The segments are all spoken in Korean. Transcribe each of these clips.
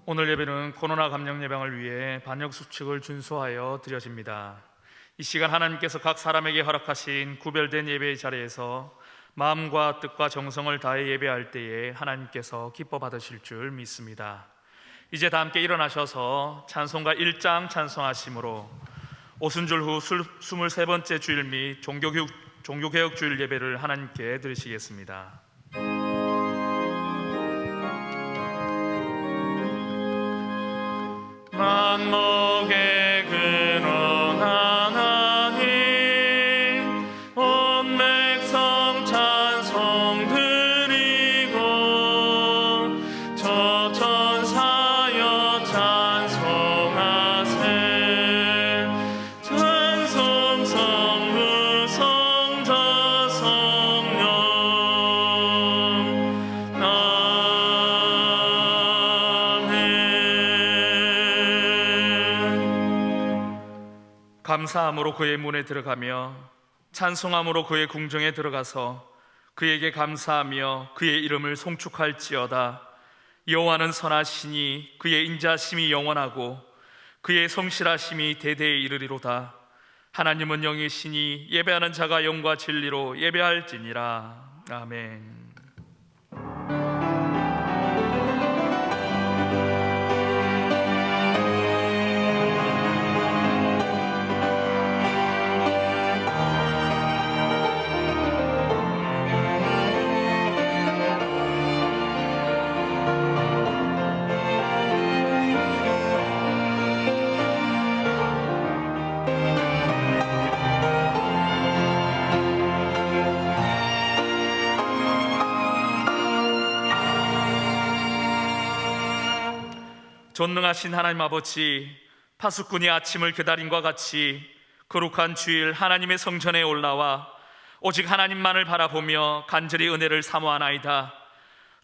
오늘 예배는 코로나 감염 예방을 위해 방역 수칙을 준수하여 드려집니다. 이 시간 하나님께서 각 사람에게 허락하신 구별된 예배의 자리에서 마음과 뜻과 정성을 다해 예배할 때에 하나님께서 기뻐 받으실 줄 믿습니다. 이제 다 함께 일어나셔서 찬송가 1장 찬송하심으로 오순절 후 23번째 주일 및 종교개혁 주일 예배를 하나님께 드리시겠습니다. 만목의 근원 하나님, 온 백성 찬송 드리고 저 천사여 찬송하세. 찬송 성부 성자 성령 감사함으로 그의 문에 들어가며 찬송함으로 그의 궁정에 들어가서 그에게 감사하며 그의 이름을 송축할지어다. 여호와는 선하시니 그의 인자심이 영원하고 그의 성실하심이 대대에 이르리로다. 하나님은 영이시니 예배하는 자가 영과 진리로 예배할지니라. 아멘. 전능하신 하나님 아버지, 파수꾼이 아침을 기다림과 같이 거룩한 주일 하나님의 성전에 올라와 오직 하나님만을 바라보며 간절히 은혜를 사모하나이다.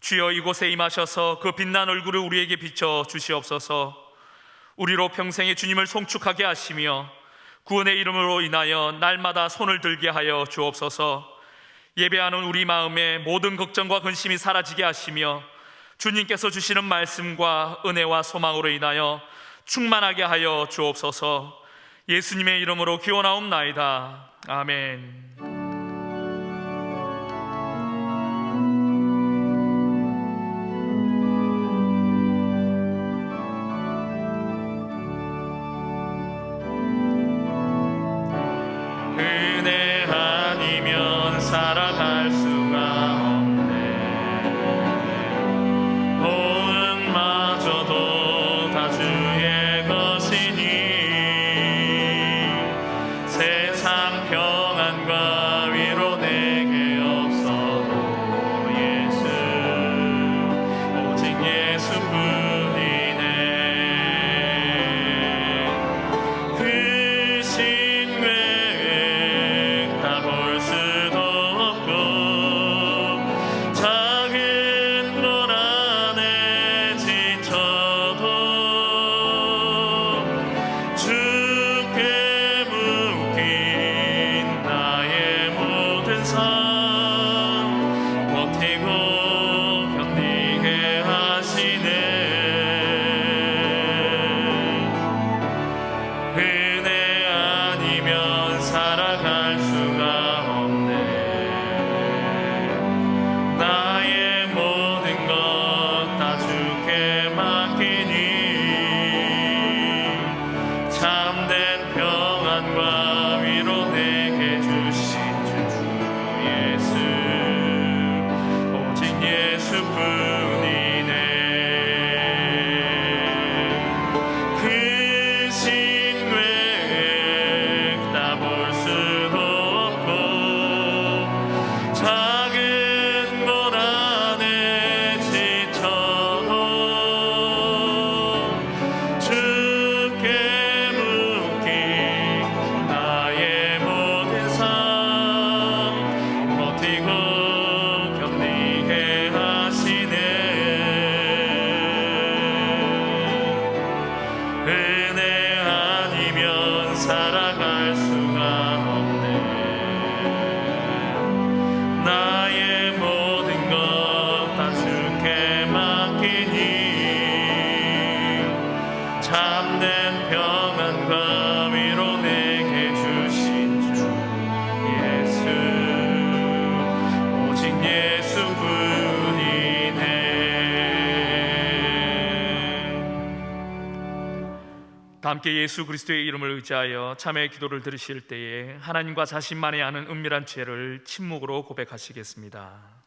주여, 이곳에 임하셔서 그 빛난 얼굴을 우리에게 비춰 주시옵소서. 우리로 평생에 주님을 송축하게 하시며 구원의 이름으로 인하여 날마다 손을 들게 하여 주옵소서. 예배하는 우리 마음에 모든 걱정과 근심이 사라지게 하시며 주님께서 주시는 말씀과 은혜와 소망으로 인하여 충만하게 하여 주옵소서. 예수님의 이름으로 기원하옵나이다. 아멘. 은혜 아니면 살아갈 수가 세상 평안과 다 함께 예수 그리스도의 이름을 의지하여 참회의 기도를 드리실 때에 하나님과 자신만이 아는 은밀한 죄를 침묵으로 고백하시겠습니다.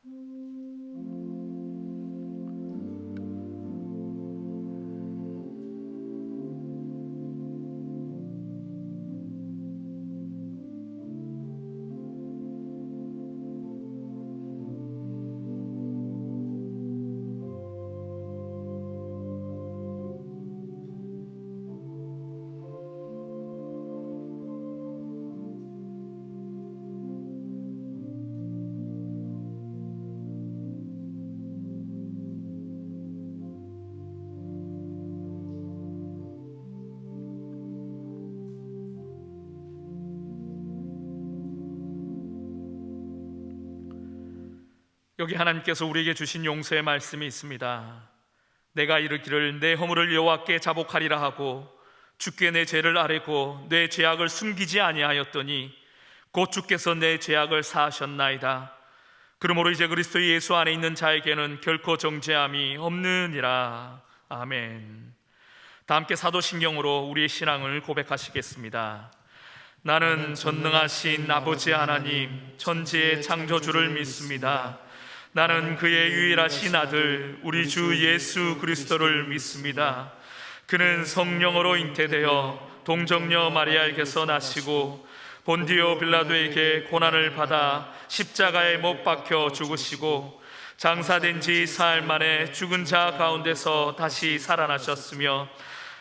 여기 하나님께서 우리에게 주신 용서의 말씀이 있습니다. 내가 이르기를 내 허물을 여호와께 자복하리라 하고 주께 내 죄를 아뢰고 내 죄악을 숨기지 아니하였더니 곧 주께서 내 죄악을 사하셨나이다. 그러므로 이제 그리스도 예수 안에 있는 자에게는 결코 정죄함이 없느니라. 아멘. 다 함께 사도신경으로 우리의 신앙을 고백하시겠습니다. 나는 전능하신 아버지 하나님 천지의 창조주를 믿습니다. 나는 그의 유일하신 아들 우리 주 예수 그리스도를 믿습니다. 그는 성령으로 잉태되어 동정녀 마리아에게서 나시고 본디오 빌라도에게 고난을 받아 십자가에 못 박혀 죽으시고 장사된 지 사흘 만에 죽은 자 가운데서 다시 살아나셨으며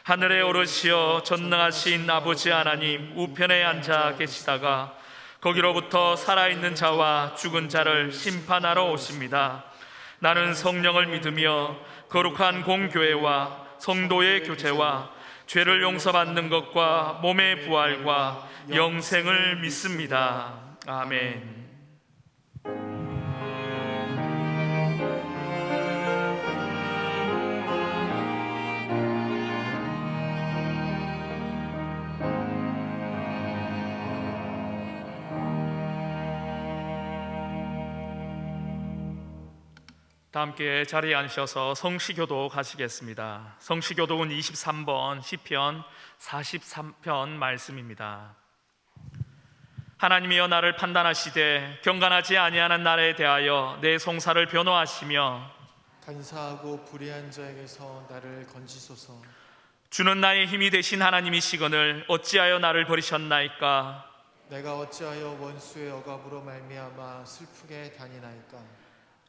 하늘에 오르시어 전능하신 아버지 하나님 우편에 앉아 계시다가 거기로부터 살아있는 자와 죽은 자를 심판하러 오십니다. 나는 성령을 믿으며 거룩한 공교회와 성도의 교제와 죄를 용서받는 것과 몸의 부활과 영생을 믿습니다. 아멘. 다 함께 자리에 앉으셔서 성시교도 가시겠습니다. 성시교도는 23번 시편 43편 말씀입니다. 하나님이여 나를 판단하시되 경건하지 아니하는 나라에 대하여 내 송사를 변호하시며 간사하고 불의한 자에게서 나를 건지소서. 주는 나의 힘이 되신 하나님이시거늘 어찌하여 나를 버리셨나이까. 내가 어찌하여 원수의 억압으로 말미암아 슬프게 다니나이까.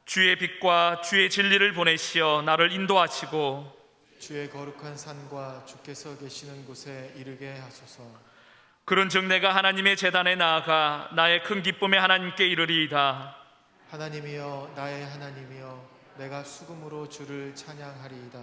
주의 빛과 주의 진리를 보내시어 나를 인도하시고 주의 거룩한 산과 주께서 계시는 곳에 이르게 하소서. 그런즉 내가 하나님의 제단에 나아가 나의 큰 기쁨에 하나님께 이르리이다. 하나님이여 나의 하나님이여 내가 수금으로 주를 찬양하리이다.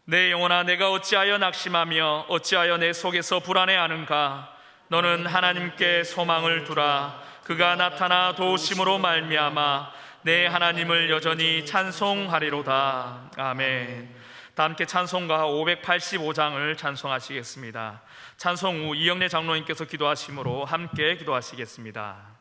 내 영혼아 내가 어찌하여 낙심하며 어찌하여 내 속에서 불안해하는가. 너는 하나님께 소망을 두라. 그가 나타나 도우심으로 말미암아 내 하나님을 여전히 찬송하리로다. 아멘. 다 함께 찬송가 585장을 찬송하시겠습니다. 찬송 후 이영래 장로님께서 기도하심으로 함께 기도하시겠습니다.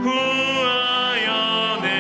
구하여 내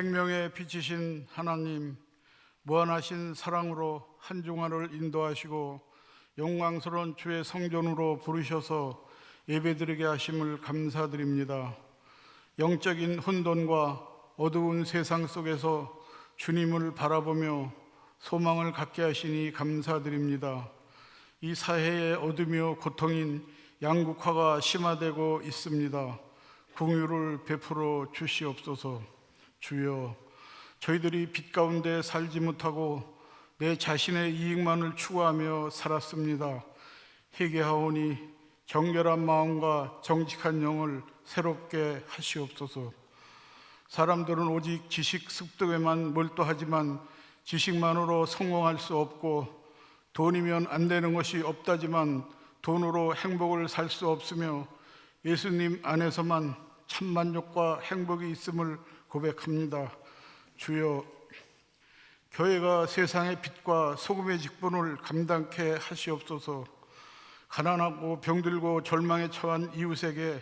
생명의 빛이신 하나님, 무한하신 사랑으로 한중화를 인도하시고 영광스러운 주의 성전으로 부르셔서 예배드리게 하심을 감사드립니다. 영적인 혼돈과 어두운 세상 속에서 주님을 바라보며 소망을 갖게 하시니 감사드립니다. 이 사회의 어둠이요 고통인 양극화가 심화되고 있습니다. 긍휼을 베풀어 주시옵소서. 주여, 저희들이 빛 가운데 살지 못하고 내 자신의 이익만을 추구하며 살았습니다. 회개하오니 정결한 마음과 정직한 영을 새롭게 하시옵소서. 사람들은 오직 지식 습득에만 몰두하지만 지식만으로 성공할 수 없고, 돈이면 안 되는 것이 없다지만 돈으로 행복을 살 수 없으며 예수님 안에서만 참만족과 행복이 있음을 고백합니다. 주여, 교회가 세상의 빛과 소금의 직분을 감당케 하시옵소서. 가난하고 병들고 절망에 처한 이웃에게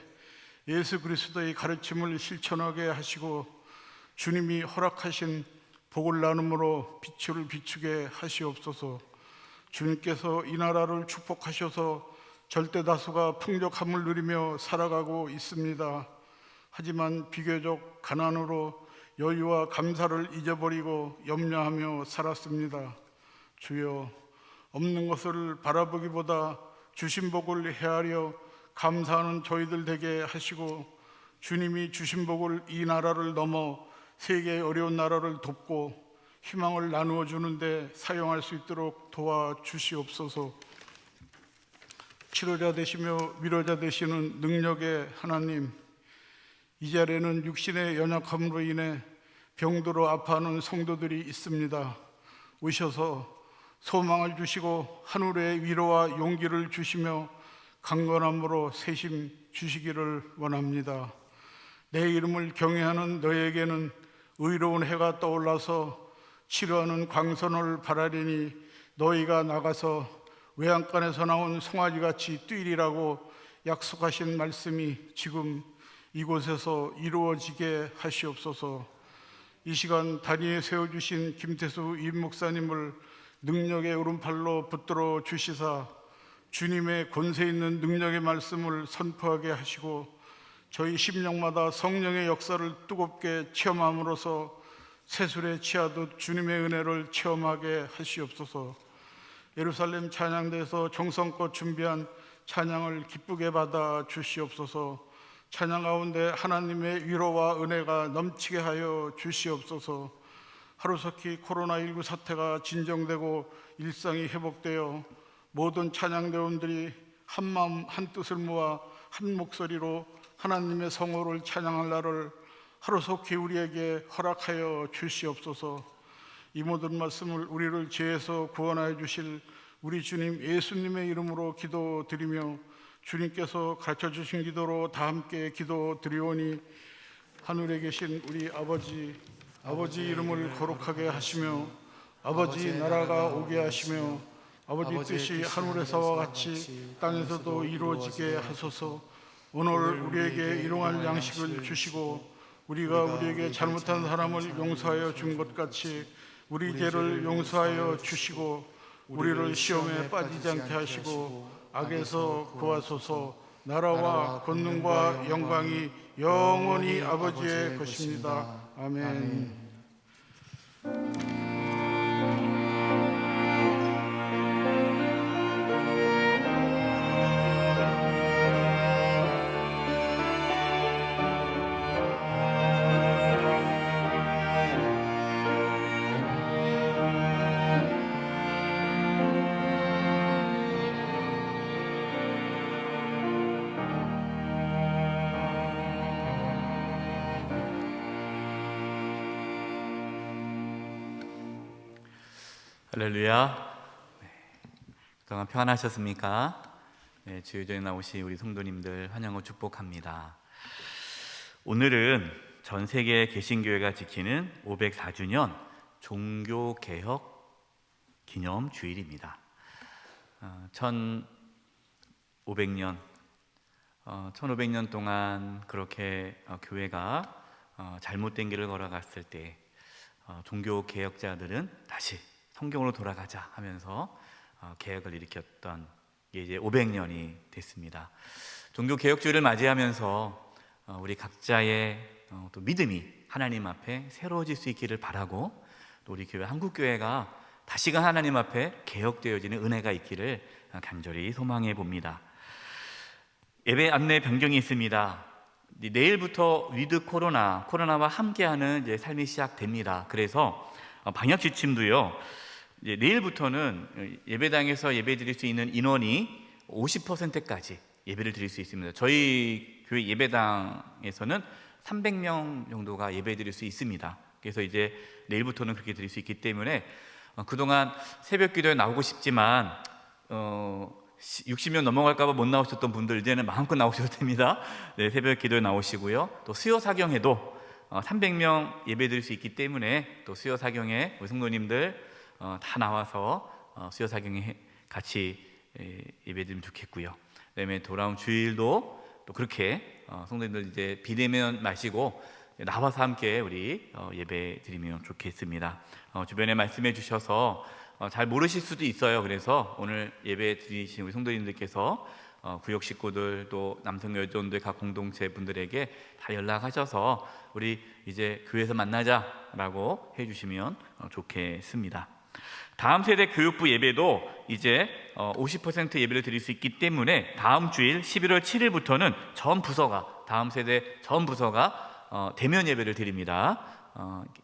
예수 그리스도의 가르침을 실천하게 하시고 주님이 허락하신 복을 나눔으로 빛을 비추게 하시옵소서. 주님께서 이 나라를 축복하셔서 절대 다수가 풍족함을 누리며 살아가고 있습니다. 하지만 비교적 가난으로 여유와 감사를 잊어버리고 염려하며 살았습니다. 주여, 없는 것을 바라보기보다 주신 복을 헤아려 감사하는 저희들 되게 하시고, 주님이 주신 복을 이 나라를 넘어 세계의 어려운 나라를 돕고 희망을 나누어 주는데 사용할 수 있도록 도와주시옵소서. 치료자 되시며 위로자 되시는 능력의 하나님, 이 자리에는 육신의 연약함으로 인해 병들어 아파하는 성도들이 있습니다. 오셔서 소망을 주시고 하늘의 위로와 용기를 주시며 강건함으로 세심 주시기를 원합니다. 내 이름을 경외하는 너에게는 의로운 해가 떠올라서 치료하는 광선을 바라리니 너희가 나가서 외양간에서 나온 송아지같이 뛰리라고 약속하신 말씀이 지금 이곳에서 이루어지게 하시옵소서. 이 시간 다리에 세워주신 김태수 임 목사님을 능력의 오른팔로 붙들어 주시사 주님의 권세 있는 능력의 말씀을 선포하게 하시고 저희 심령마다 성령의 역사를 뜨겁게 체험함으로써 새술에 취하듯 주님의 은혜를 체험하게 하시옵소서. 예루살렘 찬양대에서 정성껏 준비한 찬양을 기쁘게 받아 주시옵소서. 찬양 가운데 하나님의 위로와 은혜가 넘치게 하여 주시옵소서. 하루속히 코로나19 사태가 진정되고 일상이 회복되어 모든 찬양대원들이 한 마음 한 뜻을 모아 한 목소리로 하나님의 성호를 찬양할 날을 하루속히 우리에게 허락하여 주시옵소서. 이 모든 말씀을 우리를 죄에서 구원하여 주실 우리 주님 예수님의 이름으로 기도드리며 주님께서 가르쳐 주신 기도로 다 함께 기도드리오니 하늘에 계신 우리 아버지 이름을 거룩하게 하시며 아버지 나라가 오게 하시며 아버지 뜻이 하늘에서와 같이 땅에서도 이루어지게 하소서. 오늘 우리에게 일용할 양식을 주시고 우리가 우리에게 잘못한 사람을 용서하여 준 것 같이 우리 죄를 용서하여 주시고 우리를 시험에 빠지지 않게 하시고 악에서 구하소서. 나라와 권능과 영광이 영원히 아버지의 것입니다. 아멘. 할렐루야. 그동안 평안하셨습니까? 네, 주일전에 나오신 우리 성도님들 환영하고 축복합니다. 오늘은 전 세계 개신교회가 지키는 504주년 종교개혁 기념 주일입니다. 1500년 동안 그렇게 교회가 잘못된 길을 걸어갔을 때 종교 개혁자들은 다시 성경으로 돌아가자 하면서 개혁을 일으켰던 게 이제 500년이 됐습니다. 종교 개혁주의를 맞이하면서 우리 각자의 또 믿음이 하나님 앞에 새로워질 수 있기를 바라고, 또 우리 교회 한국교회가 다시금 하나님 앞에 개혁되어지는 은혜가 있기를 간절히 소망해 봅니다. 예배 안내 변경이 있습니다. 내일부터 위드 코로나와 함께하는 이제 삶이 시작됩니다. 그래서 방역 지침도요, 이제 내일부터는 예배당에서 예배 드릴 수 있는 인원이 50%까지 예배를 드릴 수 있습니다. 저희 교회 예배당에서는 300명 정도가 예배 드릴 수 있습니다. 그래서 이제 내일부터는 그렇게 드릴 수 있기 때문에 그동안 새벽 기도에 나오고 싶지만 60명 넘어갈까 봐 못 나오셨던 분들 이제는 마음껏 나오셔도 됩니다. 네, 새벽 기도에 나오시고요. 또 수요 사경에도 300명 예배 드릴 수 있기 때문에 또 수요 사경에 우리 성도님들 다 나와서 수요 사경에 같이 예배 드리면 좋겠고요. 그다음에 돌아온 주일도 또 그렇게 성도님들 이제 비대면 마시고 나와서 함께 우리 예배 드리면 좋겠습니다. 주변에 말씀해 주셔서 잘 모르실 수도 있어요. 그래서 오늘 예배 드리신 우리 성도님들께서 구역 식구들 또 남성 여전들 각 공동체 분들에게 다 연락하셔서 우리 이제 교회에서 만나자라고 해주시면 좋겠습니다. 다음 세대 교육부 예배도 이제 50% 예배를 드릴 수 있기 때문에 다음 주일 11월 7일부터는 전 부서가, 다음 세대 전 부서가 대면 예배를 드립니다.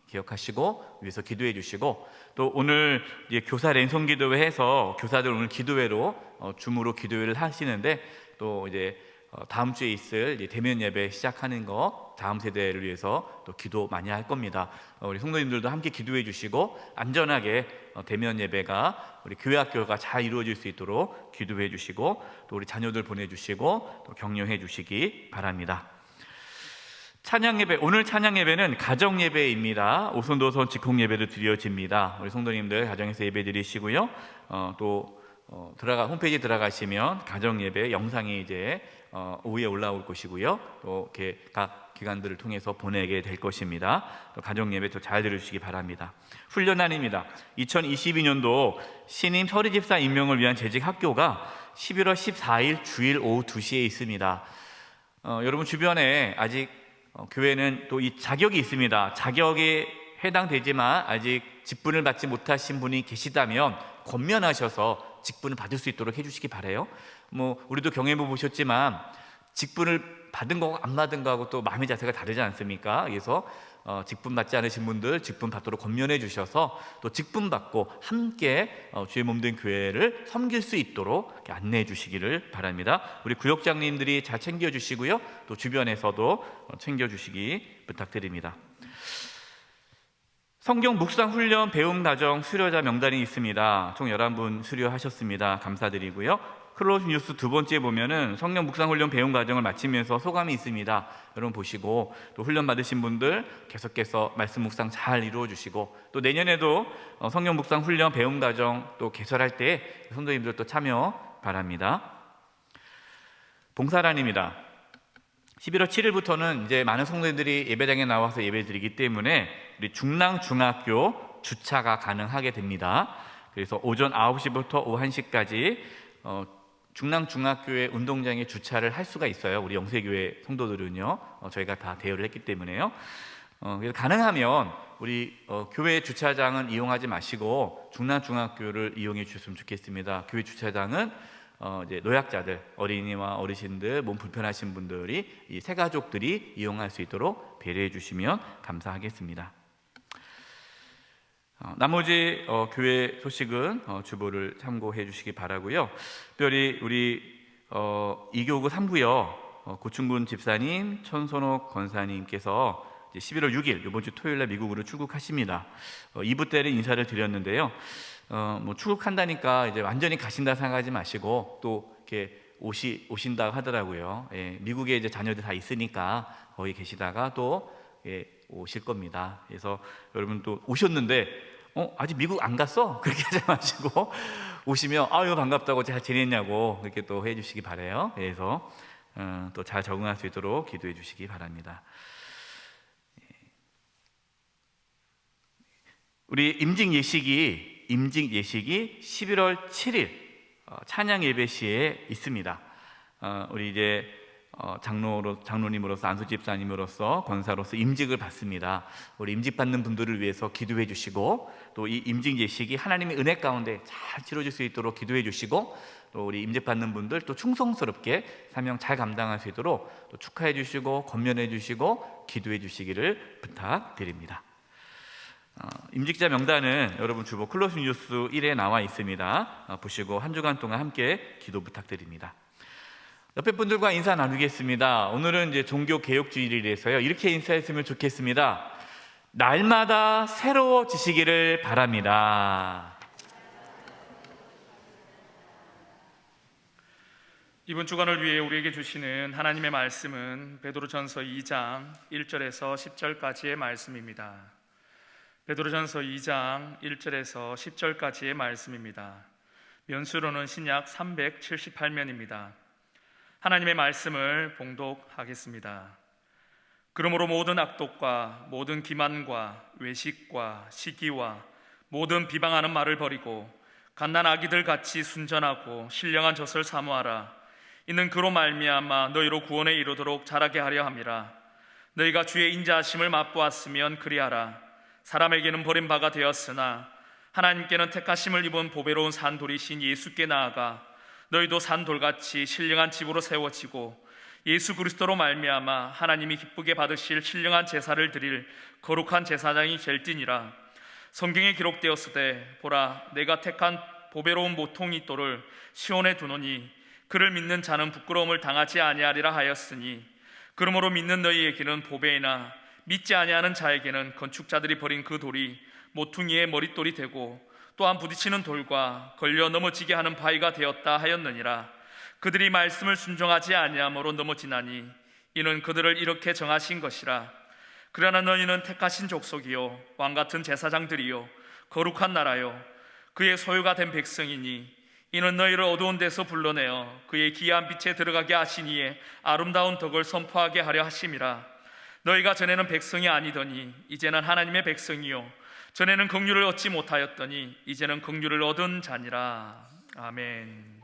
기억하시고 위해서 기도해 주시고, 또 오늘 이제 교사 랜선 기도회 해서 교사들 오늘 기도회로 줌으로 기도회를 하시는데, 또 이제 다음 주에 있을 이제 대면 예배 시작하는 거 다음 세대를 위해서 또 기도 많이 할 겁니다. 우리 성도님들도 함께 기도해 주시고 안전하게 대면 예배가 우리 교회 학교가 잘 이루어질 수 있도록 기도해 주시고, 또 우리 자녀들 보내주시고 또 격려해 주시기 바랍니다. 찬양 예배, 오늘 찬양 예배는 가정 예배입니다. 오손도손 직공 예배도 드려집니다. 우리 성도님들 가정에서 예배 드리시고요. 또 홈페이지에 들어가시면 가정 예배 영상이 이제 오후에 올라올 것이고요. 또 이렇게 각 기관들을 통해서 보내게 될 것입니다. 또 가정 예배 더 잘 들으시기 바랍니다. 훈련단입니다. 2022년도 신임 서리집사 임명을 위한 재직 학교가 11월 14일 주일 오후 2시에 있습니다. 여러분 주변에 아직 교회는 또 이 자격이 있습니다. 자격에 해당되지만 아직 직분을 받지 못하신 분이 계시다면 권면하셔서 직분을 받을 수 있도록 해주시기 바라요. 우리도 경험해 보셨지만 직분을 받은 거하고 안 받은 거하고 또 마음의 자세가 다르지 않습니까? 그래서 직분 받지 않으신 분들 직분 받도록 권면해 주셔서 또 직분 받고 함께 주의 몸된 교회를 섬길 수 있도록 안내해 주시기를 바랍니다. 우리 구역장님들이 잘 챙겨 주시고요. 또 주변에서도 챙겨 주시기 부탁드립니다. 성경 묵상 훈련 배움 과정 수료자 명단이 있습니다. 총 11분 수료하셨습니다. 감사드리고요. 클로즈 뉴스 두 번째 보면은 성경 묵상 훈련 배움 과정을 마치면서 소감이 있습니다. 여러분 보시고, 또 훈련 받으신 분들 계속해서 말씀 묵상 잘 이루어 주시고, 또 내년에도 성경 묵상 훈련 배움 과정 또 개설할 때 성도님들 또 참여 바랍니다. 봉사란입니다. 11월 7일부터는 이제 많은 성도님들이 예배당에 나와서 예배를 드리기 때문에 우리 중랑중학교 주차가 가능하게 됩니다. 그래서 오전 9시부터 오후 1시까지 중랑중학교의 운동장에 주차를 할 수가 있어요. 우리 영세교회 성도들은요, 저희가 다 대여를 했기 때문에요. 그래서 가능하면 우리 교회 주차장은 이용하지 마시고 중랑중학교를 이용해 주셨으면 좋겠습니다. 교회 주차장은 이제 노약자들, 어린이와 어르신들, 몸 불편하신 분들이 이 세 가족들이 이용할 수 있도록 배려해 주시면 감사하겠습니다. 나머지 교회 소식은 주보를 참고해 주시기 바라고요. 특별히 우리 이교구 3부여 고충군 집사님, 천선옥 권사님께서 11월 6일 이번 주 토요일 날 미국으로 출국하십니다. 2부 때는 인사를 드렸는데요. 출국한다니까 이제 완전히 가신다 생각하지 마시고 또 이렇게 오신다고 하더라고요. 예, 미국에 이제 자녀들 다 있으니까 거기 계시다가 또 오실 겁니다. 그래서 여러분 또 오셨는데 아직 미국 안 갔어? 그렇게 하지 마시고 오시면 아유 반갑다고 잘 지냈냐고 그렇게 또 해주시기 바라요. 그래서 또 잘 적응할 수 있도록 기도해 주시기 바랍니다. 우리 임직 예식이 11월 7일 찬양 예배 시에 있습니다. 우리 이제 장로님으로서, 안수 집사님으로서, 권사로서 임직을 받습니다. 우리 임직 받는 분들을 위해서 기도해 주시고, 또 이 임직 예식이 하나님의 은혜 가운데 잘 치러질 수 있도록 기도해 주시고, 또 우리 임직 받는 분들 또 충성스럽게 사명 잘 감당할 수 있도록 또 축하해 주시고 권면해 주시고 기도해 주시기를 부탁드립니다. 임직자 명단은 여러분 주보 클로징 뉴스 1에 나와 있습니다. 보시고 한 주간 동안 함께 기도 부탁드립니다. 옆에 분들과 인사 나누겠습니다. 오늘은 이제 종교 개혁 주일이라서요. 이렇게 인사했으면 좋겠습니다. 날마다 새로워지시기를 바랍니다. 이번 주간을 위해 우리에게 주시는 하나님의 말씀은 베드로전서 2장 1절에서 10절까지의 말씀입니다. 베드로전서 2장 1절에서 10절까지의 말씀입니다. 면수로는 신약 378면입니다. 하나님의 말씀을 봉독하겠습니다. 그러므로 모든 악독과 모든 기만과 외식과 시기와 모든 비방하는 말을 버리고 갓난 아기들 같이 순전하고 신령한 젖을 사모하라. 이는 그로 말미암아 너희로 구원에 이르도록 자라게 하려 함이라. 너희가 주의 인자하심을 맛보았으면 그리하라. 사람에게는 버림바가 되었으나 하나님께는 택하심을 입은 보배로운 산돌이신 예수께 나아가 너희도 산돌같이 신령한 집으로 세워지고 예수 그리스도로 말미암아 하나님이 기쁘게 받으실 신령한 제사를 드릴 거룩한 제사장이 될지니라. 성경에 기록되었으되 보라, 내가 택한 보배로운 모퉁이 돌을 시온에 두노니 그를 믿는 자는 부끄러움을 당하지 아니하리라 하였으니, 그러므로 믿는 너희에게는 보배이나 믿지 아니하는 자에게는 건축자들이 버린 그 돌이 모퉁이의 머릿돌이 되고 또한 부딪히는 돌과 걸려 넘어지게 하는 바위가 되었다 하였느니라. 그들이 말씀을 순종하지 아니함으로 넘어지나니 이는 그들을 이렇게 정하신 것이라. 그러나 너희는 택하신 족속이요 왕같은 제사장들이요 거룩한 나라요 그의 소유가 된 백성이니 이는 너희를 어두운 데서 불러내어 그의 기이한 빛에 들어가게 하시니에 아름다운 덕을 선포하게 하려 하심이라. 너희가 전에는 백성이 아니더니 이제는 하나님의 백성이요 전에는 긍휼을 얻지 못하였더니 이제는 긍휼을 얻은 자니라. 아멘.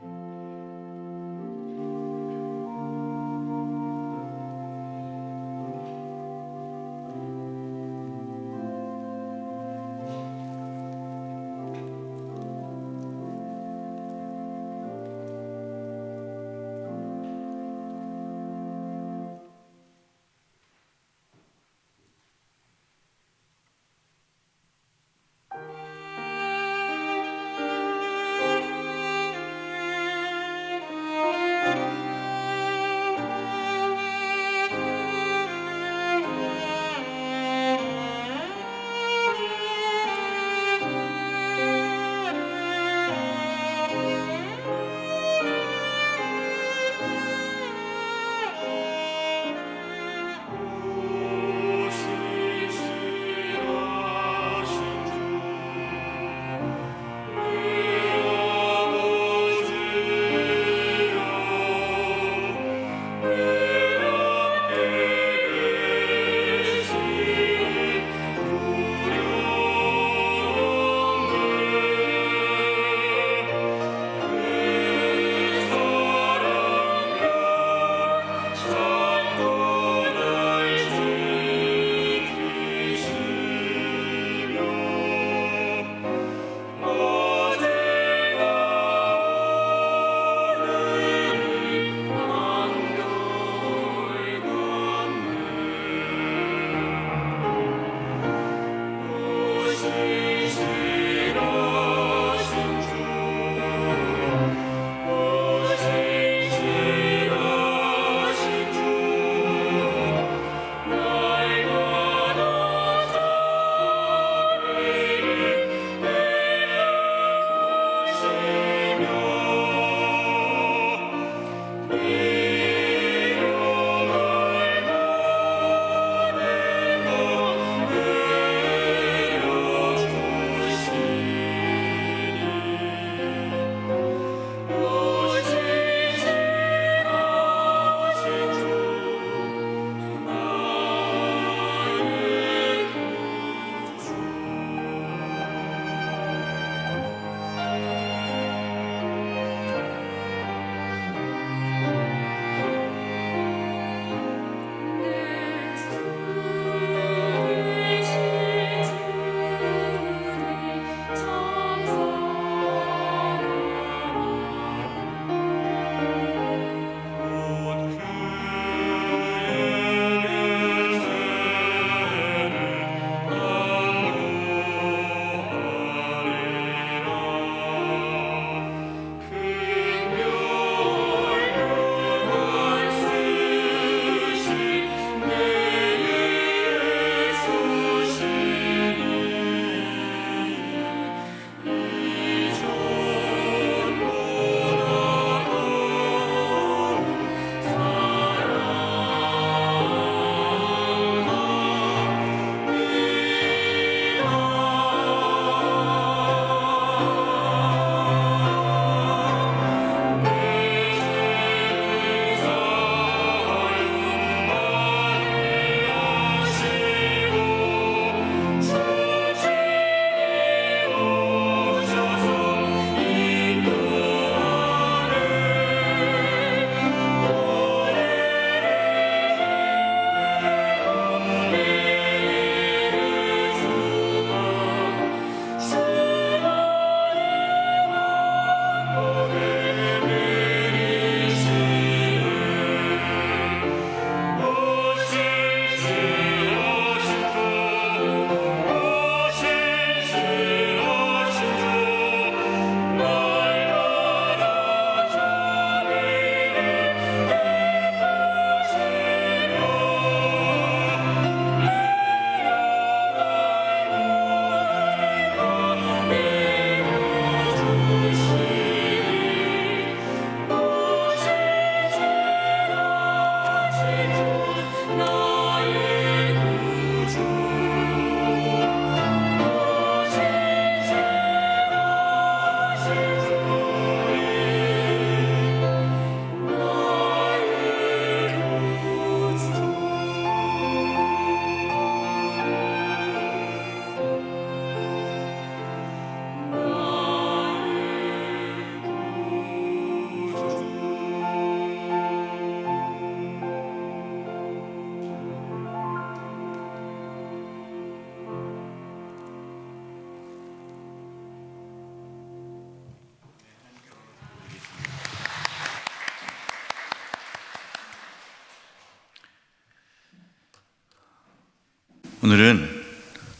오늘은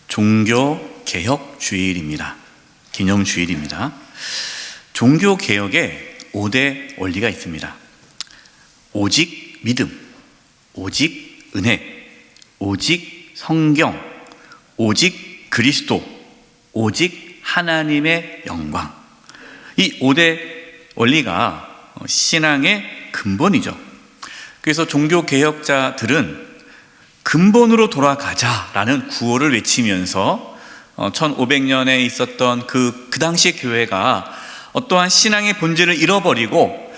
종교개혁 주일입니다. 기념주일입니다. 종교개혁에 5대 원리가 있습니다. 오직 믿음, 오직 은혜, 오직 성경, 오직 그리스도, 오직 하나님의 영광. 이 5대 원리가 신앙의 근본이죠. 그래서 종교개혁자들은 근본으로 돌아가자라는 구호를 외치면서 1500년에 있었던 그 당시 교회가 어떠한 신앙의 본질을 잃어버리고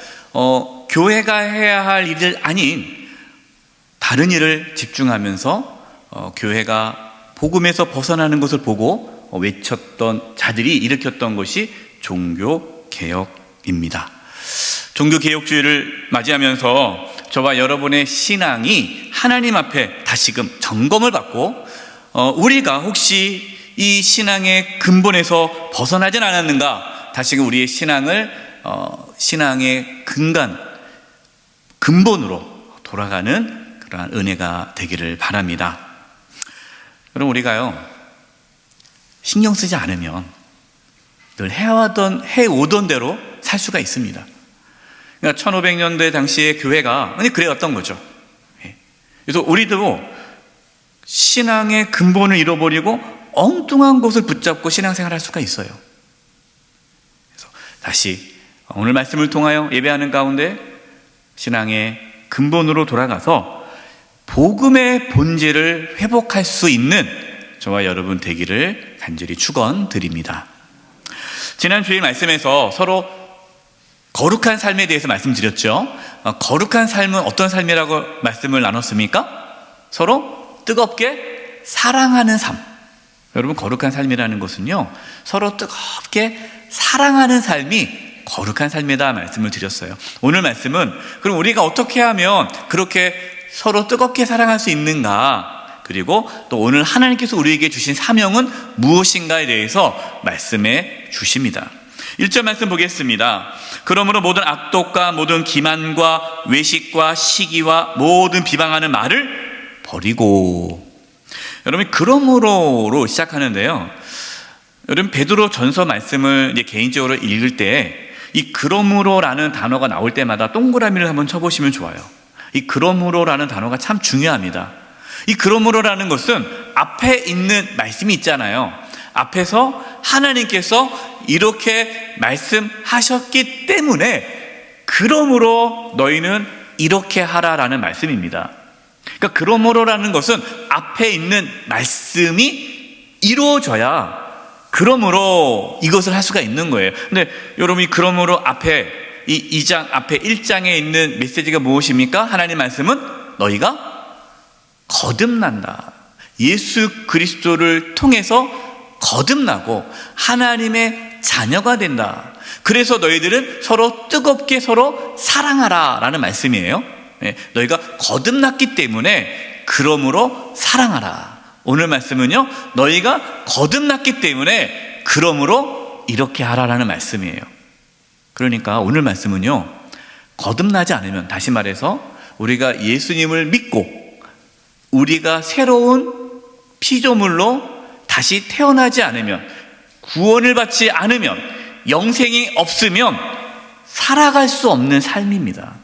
교회가 해야 할 일을 아닌 다른 일을 집중하면서 교회가 복음에서 벗어나는 것을 보고 외쳤던 자들이 일으켰던 것이 종교개혁입니다. 종교개혁주의를 맞이하면서 저와 여러분의 신앙이 하나님 앞에 다시금 점검을 받고 우리가 혹시 이 신앙의 근본에서 벗어나진 않았는가, 다시금 우리의 신앙을 신앙의 근본으로 돌아가는 그러한 은혜가 되기를 바랍니다. 그럼 우리가요, 신경 쓰지 않으면 늘 해오던 대로 살 수가 있습니다. 그러니까 1500년대 당시의 교회가 그래왔던 거죠. 그래서 우리도 신앙의 근본을 잃어버리고 엉뚱한 것을 붙잡고 신앙생활을 할 수가 있어요. 그래서 다시 오늘 말씀을 통하여 예배하는 가운데 신앙의 근본으로 돌아가서 복음의 본질을 회복할 수 있는 저와 여러분 되기를 간절히 축원드립니다. 지난 주일 말씀에서 서로 거룩한 삶에 대해서 말씀드렸죠. 거룩한 삶은 어떤 삶이라고 말씀을 나눴습니까? 서로 뜨겁게 사랑하는 삶. 여러분, 거룩한 삶이라는 것은요, 서로 뜨겁게 사랑하는 삶이 거룩한 삶이다 말씀을 드렸어요. 오늘 말씀은 그럼 우리가 어떻게 하면 그렇게 서로 뜨겁게 사랑할 수 있는가, 그리고 또 오늘 하나님께서 우리에게 주신 사명은 무엇인가에 대해서 말씀해 주십니다. 1절 말씀 보겠습니다. 그러므로 모든 악독과 모든 기만과 외식과 시기와 모든 비방하는 말을 버리고. 여러분, 그러므로로 시작하는데요, 여러분 베드로 전서 말씀을 이제 개인적으로 읽을 때 이 그러므로라는 단어가 나올 때마다 동그라미를 한번 쳐보시면 좋아요. 이 그러므로라는 단어가 참 중요합니다. 이 그러므로라는 것은 앞에 있는 말씀이 있잖아요. 앞에서 하나님께서 이렇게 말씀하셨기 때문에 그러므로 너희는 이렇게 하라라는 말씀입니다. 그러니까 그러므로라는 것은 앞에 있는 말씀이 이루어져야 그러므로 이것을 할 수가 있는 거예요. 근데 여러분이 그러므로 앞에 이 2장 앞에 1장에 있는 메시지가 무엇입니까? 하나님 말씀은 너희가 거듭난다. 예수 그리스도를 통해서 거듭나고 하나님의 자녀가 된다. 그래서 너희들은 서로 뜨겁게 서로 사랑하라 라는 말씀이에요. 너희가 거듭났기 때문에 그러므로 사랑하라. 오늘 말씀은요, 너희가 거듭났기 때문에 그러므로 이렇게 하라라는 말씀이에요. 그러니까 오늘 말씀은요, 거듭나지 않으면, 다시 말해서 우리가 예수님을 믿고 우리가 새로운 피조물로 다시 태어나지 않으면, 구원을 받지 않으면, 영생이 없으면 살아갈 수 없는 삶입니다.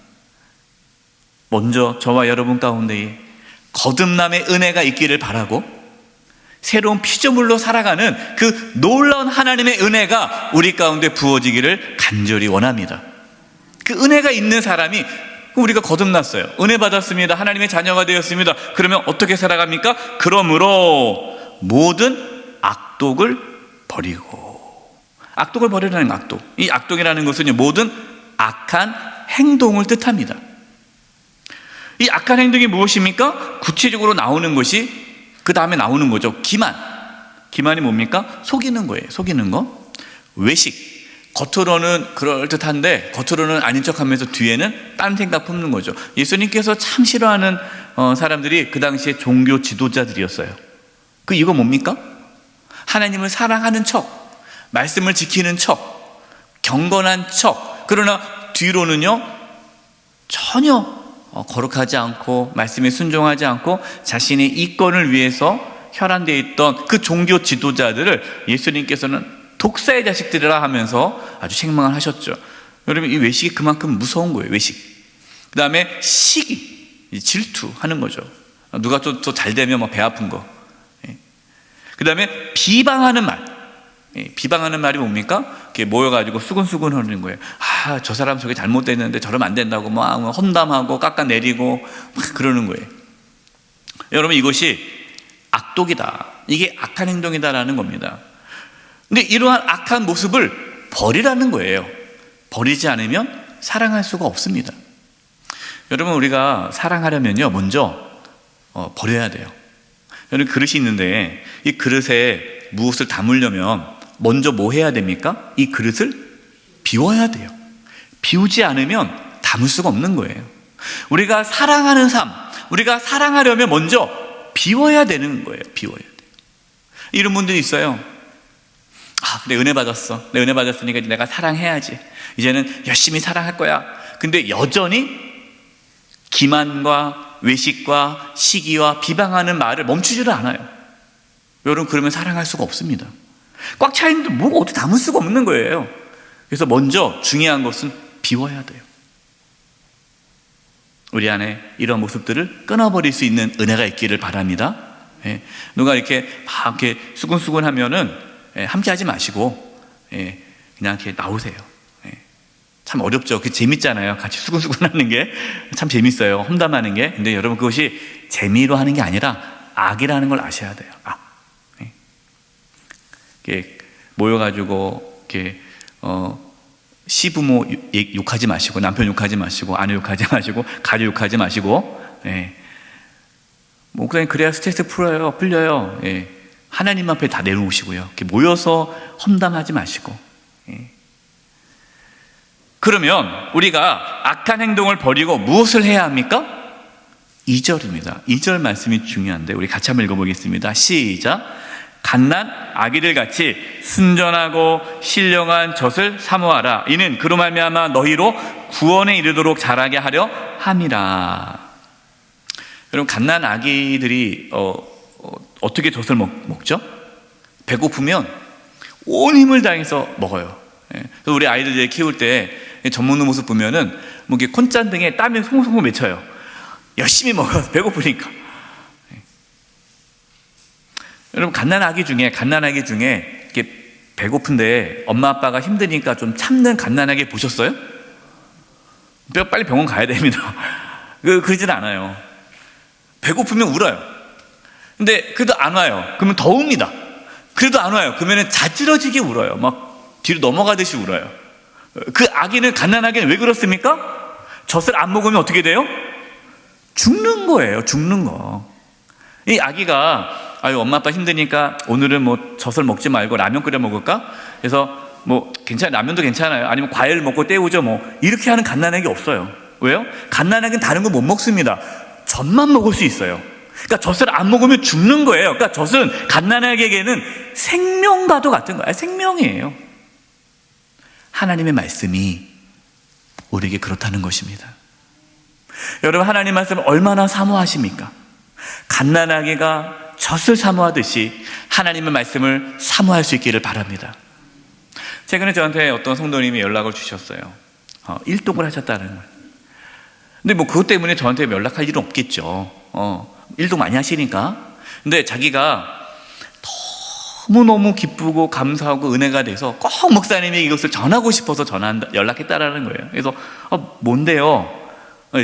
먼저 저와 여러분 가운데에 거듭남의 은혜가 있기를 바라고, 새로운 피조물로 살아가는 그 놀라운 하나님의 은혜가 우리 가운데 부어지기를 간절히 원합니다. 그 은혜가 있는 사람이, 우리가 거듭났어요, 은혜 받았습니다, 하나님의 자녀가 되었습니다. 그러면 어떻게 살아갑니까? 그러므로 모든 악독을 버리고. 악독을 버리라는 악독, 이 악독이라는 것은 모든 악한 행동을 뜻합니다. 이 악한 행동이 무엇입니까? 구체적으로 나오는 것이 그 다음에 나오는 거죠. 기만이 뭡니까? 속이는 거예요. 속이는 거. 외식, 겉으로는 그럴듯한데 겉으로는 아닌 척하면서 뒤에는 딴 생각 품는 거죠. 예수님께서 참 싫어하는 사람들이 그 당시에 종교 지도자들이었어요. 그 이거 뭡니까? 하나님을 사랑하는 척, 말씀을 지키는 척, 경건한 척, 그러나 뒤로는요 전혀 거룩하지 않고 말씀에 순종하지 않고 자신의 이권을 위해서 혈안되어 있던 그 종교 지도자들을 예수님께서는 독사의 자식들이라 하면서 아주 책망을 하셨죠. 여러분, 이 외식이 그만큼 무서운 거예요. 외식. 그 다음에 시기, 질투하는 거죠. 누가 좀 더 잘 되면 뭐 배 아픈 거. 그 다음에 비방하는 말. 비방하는 말이 뭡니까? 이렇게 모여가지고 수근수근 하는 거예요. 아, 저 사람 저게 잘못됐는데 저러면 안 된다고 막 험담하고 깎아내리고 막 그러는 거예요. 여러분, 이것이 악독이다. 이게 악한 행동이다라는 겁니다. 근데 이러한 악한 모습을 버리라는 거예요. 버리지 않으면 사랑할 수가 없습니다. 여러분, 우리가 사랑하려면요, 먼저 버려야 돼요. 여러분, 그릇이 있는데 이 그릇에 무엇을 담으려면 먼저 뭐 해야 됩니까? 이 그릇을 비워야 돼요. 비우지 않으면 담을 수가 없는 거예요. 우리가 사랑하는 삶, 우리가 사랑하려면 먼저 비워야 되는 거예요. 비워야 돼요. 이런 분들이 있어요. 아, 그래, 은혜 받았어. 내 은혜 받았으니까 이제 내가 사랑해야지. 이제는 열심히 사랑할 거야. 근데 여전히 기만과 외식과 시기와 비방하는 말을 멈추지를 않아요. 여러분, 그러면 사랑할 수가 없습니다. 꽉 차 있는데 뭐가 어떻게 담을 수가 없는 거예요. 그래서 먼저 중요한 것은 비워야 돼요. 우리 안에 이런 모습들을 끊어버릴 수 있는 은혜가 있기를 바랍니다. 누가 이렇게 막 이렇게 수근수근 하면은 함께 하지 마시고 그냥 이렇게 나오세요. 참 어렵죠. 그 재밌잖아요. 같이 수근수근 하는 게 참 재밌어요. 험담하는 게. 근데 여러분, 그것이 재미로 하는 게 아니라 악이라는 걸 아셔야 돼요. 악. 이렇게 모여가지고 이렇게 시부모 욕하지 마시고, 남편 욕하지 마시고, 아내 욕하지 마시고, 가족 욕하지 마시고, 뭐 그냥 그래야 스트레스 풀려요. 하나님 앞에 다 내놓으시고요. 이렇게 모여서 험담하지 마시고. 그러면 우리가 악한 행동을 버리고 무엇을 해야 합니까? 2절입니다. 2절 말씀이 중요한데 우리 같이 한번 읽어보겠습니다. 시작. 갓난 아기들 같이 순전하고 신령한 젖을 사모하라. 이는 그로 말미암아 너희로 구원에 이르도록 자라게 하려 함이라. 여러분, 갓난 아기들이 어떻게 젖을 먹죠? 배고프면 온 힘을 다해서 먹어요. 그래서 우리 아이들 키울 때 젖 먹는 모습 보면은 뭐 이렇게 콘짠등에 땀이 송송송 맺혀요. 열심히 먹어서 배고프니까. 여러분, 갓난아기 중에 이렇게 배고픈데 엄마 아빠가 힘드니까 좀 참는 갓난아기 보셨어요? 빨리 병원 가야 됩니다. 그러진 않아요. 배고프면 울어요. 근데 그래도 안 와요. 그러면 더 웁니다. 그래도 안 와요. 그러면 자지러지게 울어요. 막 뒤로 넘어가듯이 울어요. 그 아기는, 갓난아기는 왜 그렇습니까? 젖을 안 먹으면 어떻게 돼요? 죽는 거예요. 죽는 거. 이 아기가 아유, 엄마 아빠 힘드니까 오늘은 뭐 젖을 먹지 말고 라면 끓여 먹을까? 그래서 뭐 라면도 괜찮아요. 아니면 과일 먹고 때우죠. 뭐 이렇게 하는 갓난아기 없어요. 왜요? 갓난아기는 다른 거 못 먹습니다. 젖만 먹을 수 있어요. 그러니까 젖을 안 먹으면 죽는 거예요. 그러니까 젖은 갓난아기에게는 생명과도 같은 거예요. 생명이에요. 하나님의 말씀이 우리에게 그렇다는 것입니다. 여러분, 하나님 말씀을 얼마나 사모하십니까? 갓난아기가 젖을 사모하듯이 하나님의 말씀을 사모할 수 있기를 바랍니다. 최근에 저한테 어떤 성도님이 연락을 주셨어요. 일독을 하셨다는 거예요. 근데 뭐 그것 때문에 저한테 연락할 일은 없겠죠. 일독 많이 하시니까. 근데 자기가 너무너무 기쁘고 감사하고 은혜가 돼서 꼭 목사님이 이것을 전하고 싶어서 연락했다라는 거예요. 그래서 뭔데요?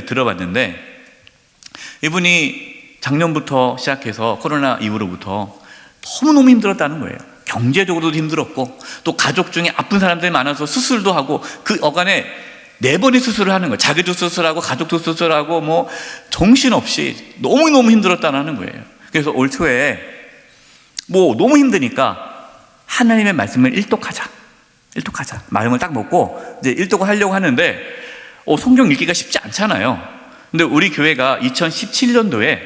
들어봤는데 이분이 작년부터 시작해서 코로나 이후로부터 너무너무 힘들었다는 거예요. 경제적으로도 힘들었고 또 가족 중에 아픈 사람들이 많아서 수술도 하고 그 어간에 4번의 수술을 하는 거예요. 자기도 수술하고 가족도 수술하고 뭐 정신없이 너무너무 힘들었다는 거예요. 그래서 올 초에 뭐 너무 힘드니까 하나님의 말씀을 일독하자. 마음을 딱 먹고 이제 일독을 하려고 하는데 성경 읽기가 쉽지 않잖아요. 근데 우리 교회가 2017년도에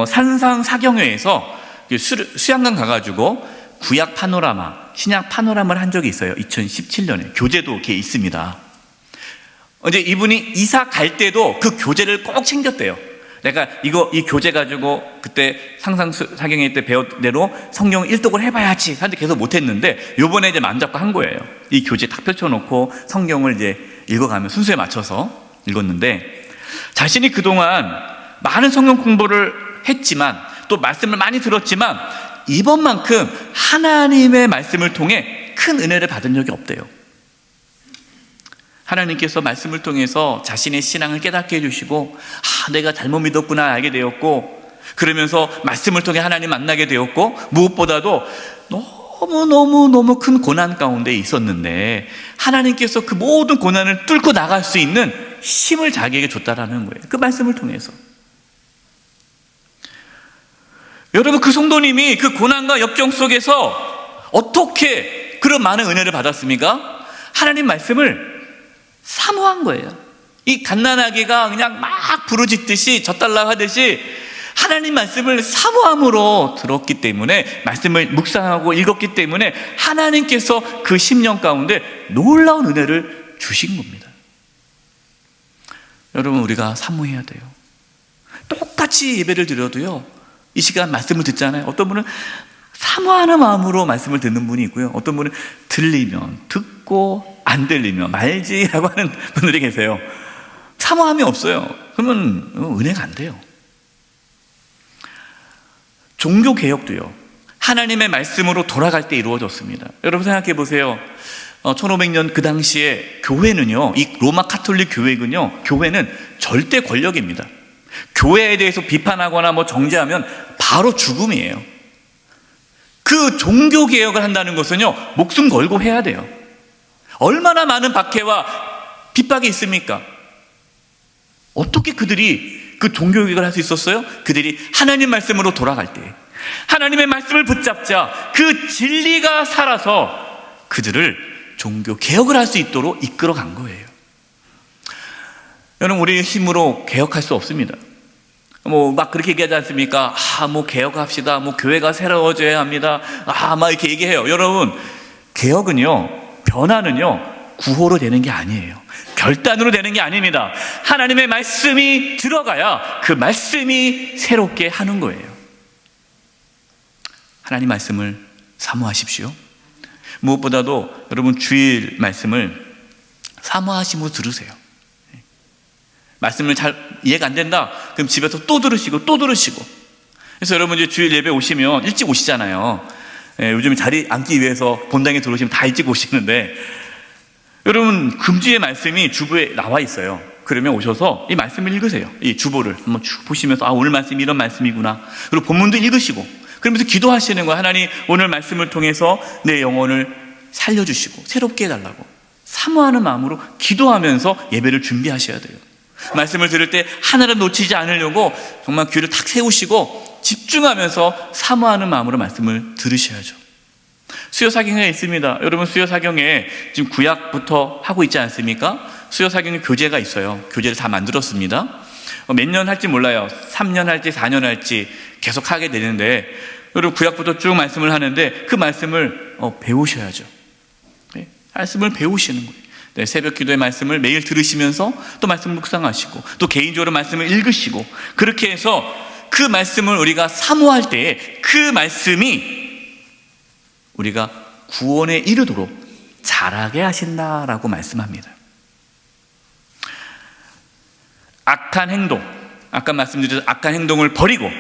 산상 사경회에서 수양관 가가지고 구약 파노라마, 신약 파노라마를 한 적이 있어요. 2017년에 교재도 이렇게 있습니다. 이제 이분이 이사 갈 때도 그 교재를 꼭 챙겼대요. 내가 이 교재 가지고 그때 상상사경회 때 배웠 대로 성경 일독을 해봐야지 하는데 계속 못했는데 요번에 이제 마음 잡고 한 거예요. 이 교재 딱 펼쳐놓고 성경을 이제 읽어가면 순서에 맞춰서 읽었는데, 자신이 그동안 많은 성경 공부를 했지만 또 말씀을 많이 들었지만 이번만큼 하나님의 말씀을 통해 큰 은혜를 받은 적이 없대요. 하나님께서 말씀을 통해서 자신의 신앙을 깨닫게 해주시고, 내가 잘못 믿었구나 알게 되었고, 그러면서 말씀을 통해 하나님 만나게 되었고, 무엇보다도 너무 큰 고난 가운데 있었는데 하나님께서 그 모든 고난을 뚫고 나갈 수 있는 힘을 자기에게 줬다라는 거예요. 그 말씀을 통해서. 여러분, 그 성도님이 그 고난과 역경 속에서 어떻게 그런 많은 은혜를 받았습니까? 하나님 말씀을 사모한 거예요. 이 갓난아기가 그냥 막 부르짖듯이 젖달라 하듯이 하나님 말씀을 사모함으로 들었기 때문에, 말씀을 묵상하고 읽었기 때문에 하나님께서 그 10년 가운데 놀라운 은혜를 주신 겁니다. 여러분, 우리가 사모해야 돼요. 똑같이 예배를 드려도요, 이 시간 말씀을 듣잖아요. 어떤 분은 사모하는 마음으로 말씀을 듣는 분이 있고요, 어떤 분은 들리면 듣고 안 들리면 말지라고 하는 분들이 계세요. 사모함이 없어요. 그러면 은혜가 안 돼요. 종교개혁도요, 하나님의 말씀으로 돌아갈 때 이루어졌습니다. 여러분 생각해 보세요. 1500년 그 당시에 교회는요, 이 로마 카톨릭 교회는 절대 권력입니다. 교회에 대해서 비판하거나 정죄하면 바로 죽음이에요. 그 종교개혁을 한다는 것은요, 목숨 걸고 해야 돼요. 얼마나 많은 박해와 핍박이 있습니까? 어떻게 그들이 그 종교개혁을 할 수 있었어요? 그들이 하나님 말씀으로 돌아갈 때, 하나님의 말씀을 붙잡자 그 진리가 살아서 그들을 종교개혁을 할 수 있도록 이끌어간 거예요. 여러분, 우리의 힘으로 개혁할 수 없습니다. 막 그렇게 얘기하지 않습니까? 개혁합시다. 교회가 새로워져야 합니다. 막 이렇게 얘기해요. 여러분, 개혁은요, 변화는요, 구호로 되는 게 아니에요. 결단으로 되는 게 아닙니다. 하나님의 말씀이 들어가야 그 말씀이 새롭게 하는 거예요. 하나님 말씀을 사모하십시오. 무엇보다도 여러분, 주일 말씀을 사모하시고 들으세요. 말씀을 잘 이해가 안 된다? 그럼 집에서 또 들으시고. 그래서 여러분, 이제 주일 예배 오시면 일찍 오시잖아요. 요즘 자리 앉기 위해서 본당에 들어오시면 다 일찍 오시는데, 여러분, 금주의 말씀이 주보에 나와 있어요. 그러면 오셔서 이 말씀을 읽으세요. 이 주보를 한번 쭉 보시면서, 오늘 말씀이 이런 말씀이구나. 그리고 본문도 읽으시고, 그러면서 기도하시는 거예요. 하나님, 오늘 말씀을 통해서 내 영혼을 살려주시고 새롭게 해달라고 사모하는 마음으로 기도하면서 예배를 준비하셔야 돼요. 말씀을 들을 때 하나를 놓치지 않으려고 정말 귀를 탁 세우시고 집중하면서 사모하는 마음으로 말씀을 들으셔야죠. 수요사경회에 있습니다. 여러분, 수요사경회 지금 구약부터 하고 있지 않습니까? 수요사경회 교재가 있어요. 교재를 다 만들었습니다. 몇 년 할지 몰라요. 3년 할지 4년 할지 계속 하게 되는데, 여러분, 구약부터 쭉 말씀을 하는데 그 말씀을 배우셔야죠. 네? 말씀을 배우시는 거예요. 네, 새벽 기도의 말씀을 매일 들으시면서 또 말씀을 묵상하시고 또 개인적으로 말씀을 읽으시고, 그렇게 해서 그 말씀을 우리가 사모할 때에 그 말씀이 우리가 구원에 이르도록 자라게 하신다라고 말씀합니다. 악한 행동, 아까 말씀드린 악한 행동을 버리고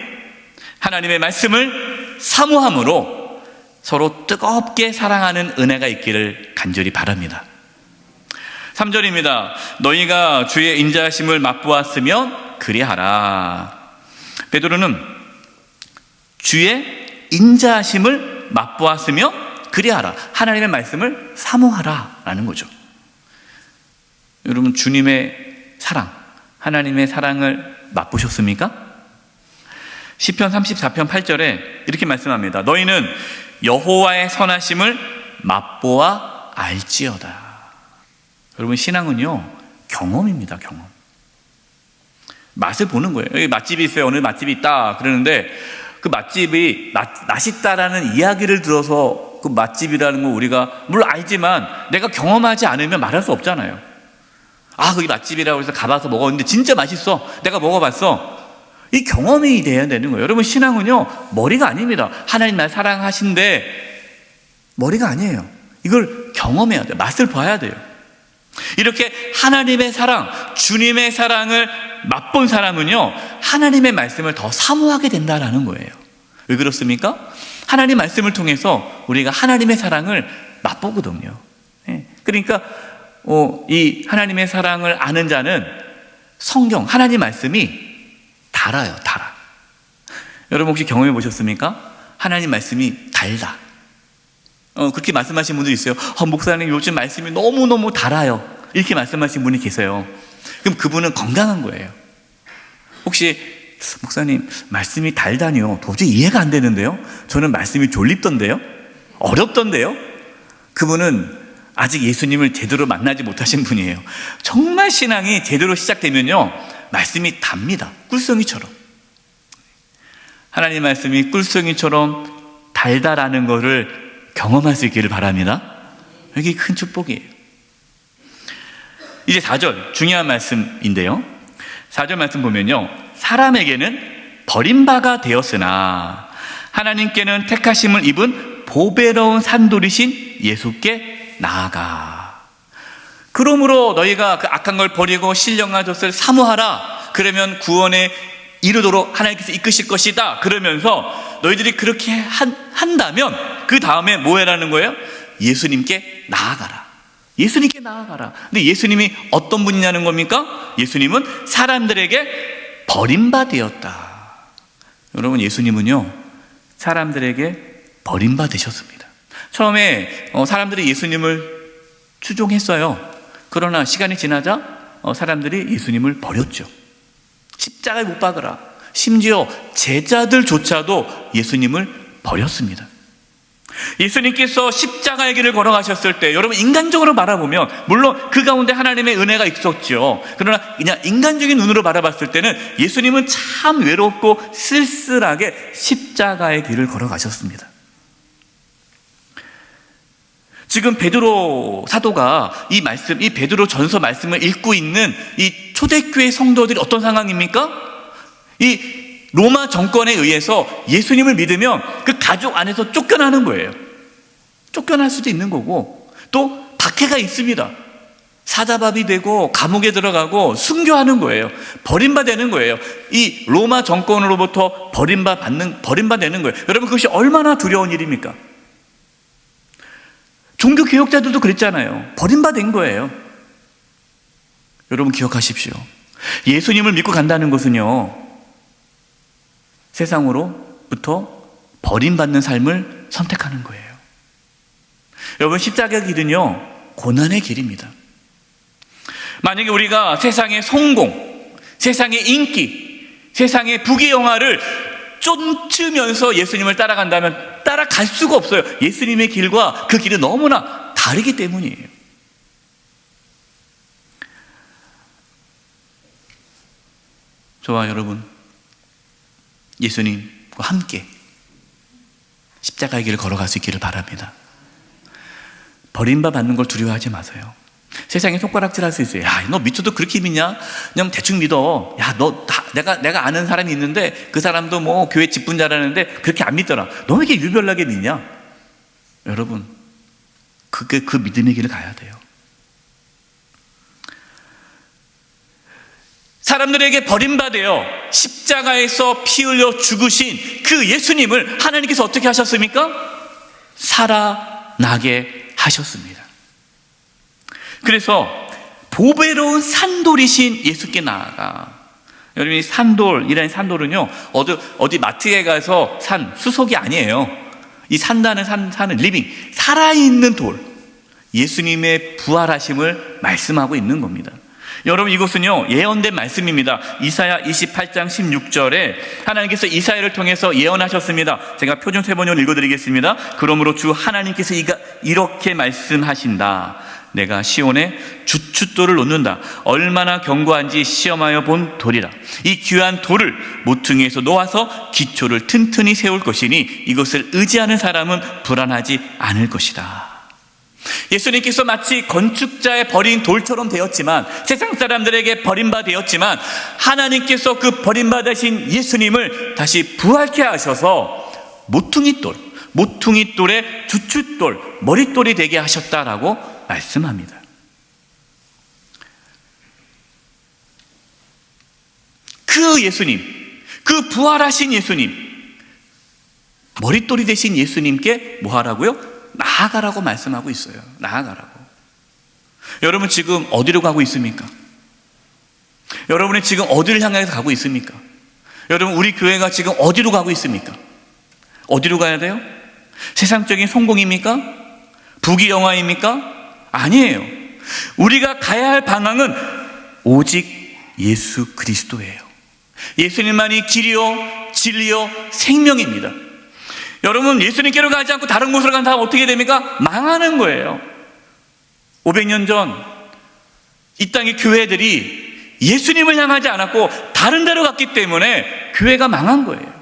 하나님의 말씀을 사모함으로 서로 뜨겁게 사랑하는 은혜가 있기를 간절히 바랍니다. 3절입니다. 너희가 주의 인자하심을 맛보았으면 그리하라. 베드로는 주의 인자하심을 맛보았으며 그리하라, 하나님의 말씀을 사모하라 라는 거죠. 여러분, 주님의 사랑, 하나님의 사랑을 맛보셨습니까? 시편 34편 8절에 이렇게 말씀합니다. 너희는 여호와의 선하심을 맛보아 알지어다. 여러분, 신앙은요, 경험입니다. 경험. 맛을 보는 거예요. 여기 맛집이 있어요. 어느 맛집이 있다 그러는데 그 맛집이 맛있다라는 이야기를 들어서 그 맛집이라는 거 우리가 물론 알지만 내가 경험하지 않으면 말할 수 없잖아요. 거기 맛집이라고 해서 가봐서 먹었는데 진짜 맛있어. 내가 먹어봤어. 이 경험이 돼야 되는 거예요. 여러분, 신앙은요, 머리가 아닙니다. 하나님 날 사랑하신데 머리가 아니에요. 이걸 경험해야 돼요. 맛을 봐야 돼요. 이렇게 하나님의 사랑, 주님의 사랑을 맛본 사람은요, 하나님의 말씀을 더 사모하게 된다라는 거예요. 왜 그렇습니까? 하나님 말씀을 통해서 우리가 하나님의 사랑을 맛보거든요. 그러니까 이 하나님의 사랑을 아는 자는 성경, 하나님 말씀이 달아요. 달아. 여러분 혹시 경험해 보셨습니까? 하나님 말씀이 달다. 그렇게 말씀하신 분들이 있어요. 목사님 요즘 말씀이 너무너무 달아요. 이렇게 말씀하신 분이 계세요. 그럼 그분은 건강한 거예요. 혹시 목사님 말씀이 달다니요? 도저히 이해가 안 되는데요? 저는 말씀이 졸립던데요? 어렵던데요? 그분은 아직 예수님을 제대로 만나지 못하신 분이에요. 정말 신앙이 제대로 시작되면요, 말씀이 답니다. 꿀송이처럼. 하나님 말씀이 꿀송이처럼 달다라는 것을 경험할 수 있기를 바랍니다. 이게 큰 축복이에요. 이제 4절 중요한 말씀인데요, 4절 말씀 보면요, 사람에게는 버림바가 되었으나 하나님께는 택하심을 입은 보배로운 산돌이신 예수께 나아가. 그러므로 너희가 그 악한 걸 버리고 신령한 것을 사모하라. 그러면 구원에 이르도록 하나님께서 이끄실 것이다. 그러면서 너희들이 그렇게 한다면 그 다음에 뭐 해라는 거예요? 예수님께 나아가라. 예수님께 나아가라. 근데 예수님이 어떤 분이냐는 겁니까? 예수님은 사람들에게 버림받았다. 여러분, 예수님은요, 사람들에게 버림받으셨습니다. 처음에 사람들이 예수님을 추종했어요. 그러나 시간이 지나자 사람들이 예수님을 버렸죠. 십자가에 못 박으라. 심지어 제자들조차도 예수님을 버렸습니다. 예수님께서 십자가의 길을 걸어가셨을 때 여러분, 인간적으로 바라보면 물론 그 가운데 하나님의 은혜가 있었죠. 그러나 그냥 인간적인 눈으로 바라봤을 때는 예수님은 참 외롭고 쓸쓸하게 십자가의 길을 걸어가셨습니다. 지금 베드로 사도가 이 말씀, 이 베드로 전서 말씀을 읽고 있는 이 초대교회 성도들이 어떤 상황입니까? 이 로마 정권에 의해서 예수님을 믿으면 그 가족 안에서 쫓겨나는 거예요. 쫓겨날 수도 있는 거고, 또 박해가 있습니다. 사자밥이 되고 감옥에 들어가고 순교하는 거예요. 버림받는 거예요. 이 로마 정권으로부터 버림받는 거예요. 여러분, 그것이 얼마나 두려운 일입니까? 종교개혁자들도 그랬잖아요. 버림받은 거예요. 여러분 기억하십시오. 예수님을 믿고 간다는 것은요, 세상으로부터 버림받는 삶을 선택하는 거예요. 여러분, 십자가의 길은요, 고난의 길입니다. 만약에 우리가 세상의 성공, 세상의 인기, 세상의 부귀영화를 쫓으면서 예수님을 따라간다면 따라갈 수가 없어요. 예수님의 길과 그 길은 너무나 다르기 때문이에요. 저와 여러분, 예수님과 함께 십자가의 길을 걸어갈 수 있기를 바랍니다. 버림받는 걸 두려워하지 마세요. 세상에 손가락질 할 수 있어요. 야, 너 믿어도 그렇게 믿냐? 그냥 대충 믿어. 야, 내가 아는 사람이 있는데 그 사람도 뭐 교회 직분자라는데 그렇게 안 믿더라. 너 왜 이렇게 유별나게 믿냐? 여러분, 그 믿음의 길을 가야 돼요. 사람들에게 버림받아요 십자가에서 피 흘려 죽으신 그 예수님을 하나님께서 어떻게 하셨습니까? 살아나게 하셨습니다. 그래서 보배로운 산돌이신 예수께 나아가. 여러분, 이 산돌이라는 산돌은요, 어디 마트에 가서 산 수속이 아니에요. 이 산은 리빙, 살아있는 돌, 예수님의 부활하심을 말씀하고 있는 겁니다. 여러분, 이것은요 예언된 말씀입니다. 이사야 28장 16절에 하나님께서 이사야를 통해서 예언하셨습니다. 제가 표준 세번역을 읽어드리겠습니다. 그러므로 주 하나님께서 이렇게 말씀하신다. 내가 시온에 주춧돌을 놓는다. 얼마나 견고한지 시험하여 본 돌이라. 이 귀한 돌을 모퉁이에서 놓아서 기초를 튼튼히 세울 것이니 이것을 의지하는 사람은 불안하지 않을 것이다. 예수님께서 마치 건축자의 버린 돌처럼 되었지만, 세상 사람들에게 버림받았지만, 하나님께서 그 버림받으신 예수님을 다시 부활케 하셔서 모퉁이돌의 주춧돌, 머릿돌이 되게 하셨다라고 말씀합니다. 그 예수님, 그 부활하신 예수님, 머릿돌이 되신 예수님께 뭐 하라고요? 나아가라고 말씀하고 있어요. 나아가라고. 여러분 지금 어디로 가고 있습니까? 여러분이 지금 어디를 향해서 가고 있습니까? 여러분 우리 교회가 지금 어디로 가고 있습니까? 어디로 가야 돼요? 세상적인 성공입니까? 부귀영화입니까? 아니에요. 우리가 가야 할 방향은 오직 예수 그리스도예요. 예수님만이 길이요 진리요 생명입니다. 여러분 예수님께로 가지 않고 다른 곳으로 간다면 어떻게 됩니까? 망하는 거예요. 500년 전 이 땅의 교회들이 예수님을 향하지 않았고 다른 데로 갔기 때문에 교회가 망한 거예요.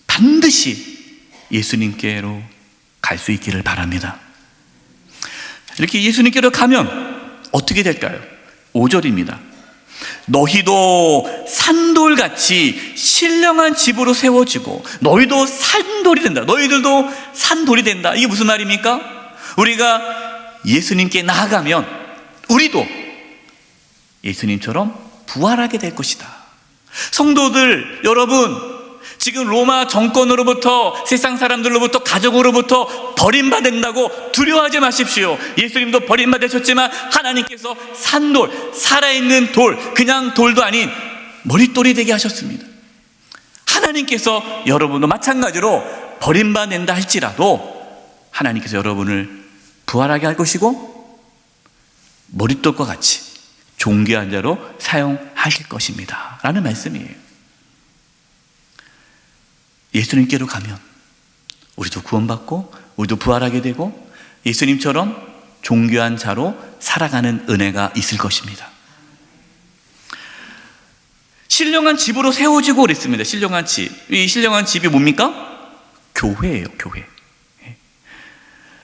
반드시 예수님께로 갈 수 있기를 바랍니다. 이렇게 예수님께로 가면 어떻게 될까요? 5절입니다. 너희도 산돌같이 신령한 집으로 세워지고 너희도 산돌이 된다. 너희들도 산돌이 된다. 이게 무슨 말입니까? 우리가 예수님께 나아가면 우리도 예수님처럼 부활하게 될 것이다. 성도들 여러분, 지금 로마 정권으로부터, 세상 사람들로부터, 가족으로부터 버림받는다고 두려워하지 마십시오. 예수님도 버림받으셨지만 하나님께서 산돌, 살아있는 돌, 그냥 돌도 아닌 머릿돌이 되게 하셨습니다. 하나님께서 여러분도 마찬가지로 버림받는다 할지라도 하나님께서 여러분을 부활하게 할 것이고 머릿돌과 같이 존귀한 자로 사용하실 것입니다 라는 말씀이에요. 예수님께로 가면 우리도 구원받고 우리도 부활하게 되고 예수님처럼 존귀한 자로 살아가는 은혜가 있을 것입니다. 신령한 집으로 세워지고 그랬습니다. 신령한 집. 이 신령한 집이 뭡니까? 교회예요. 교회.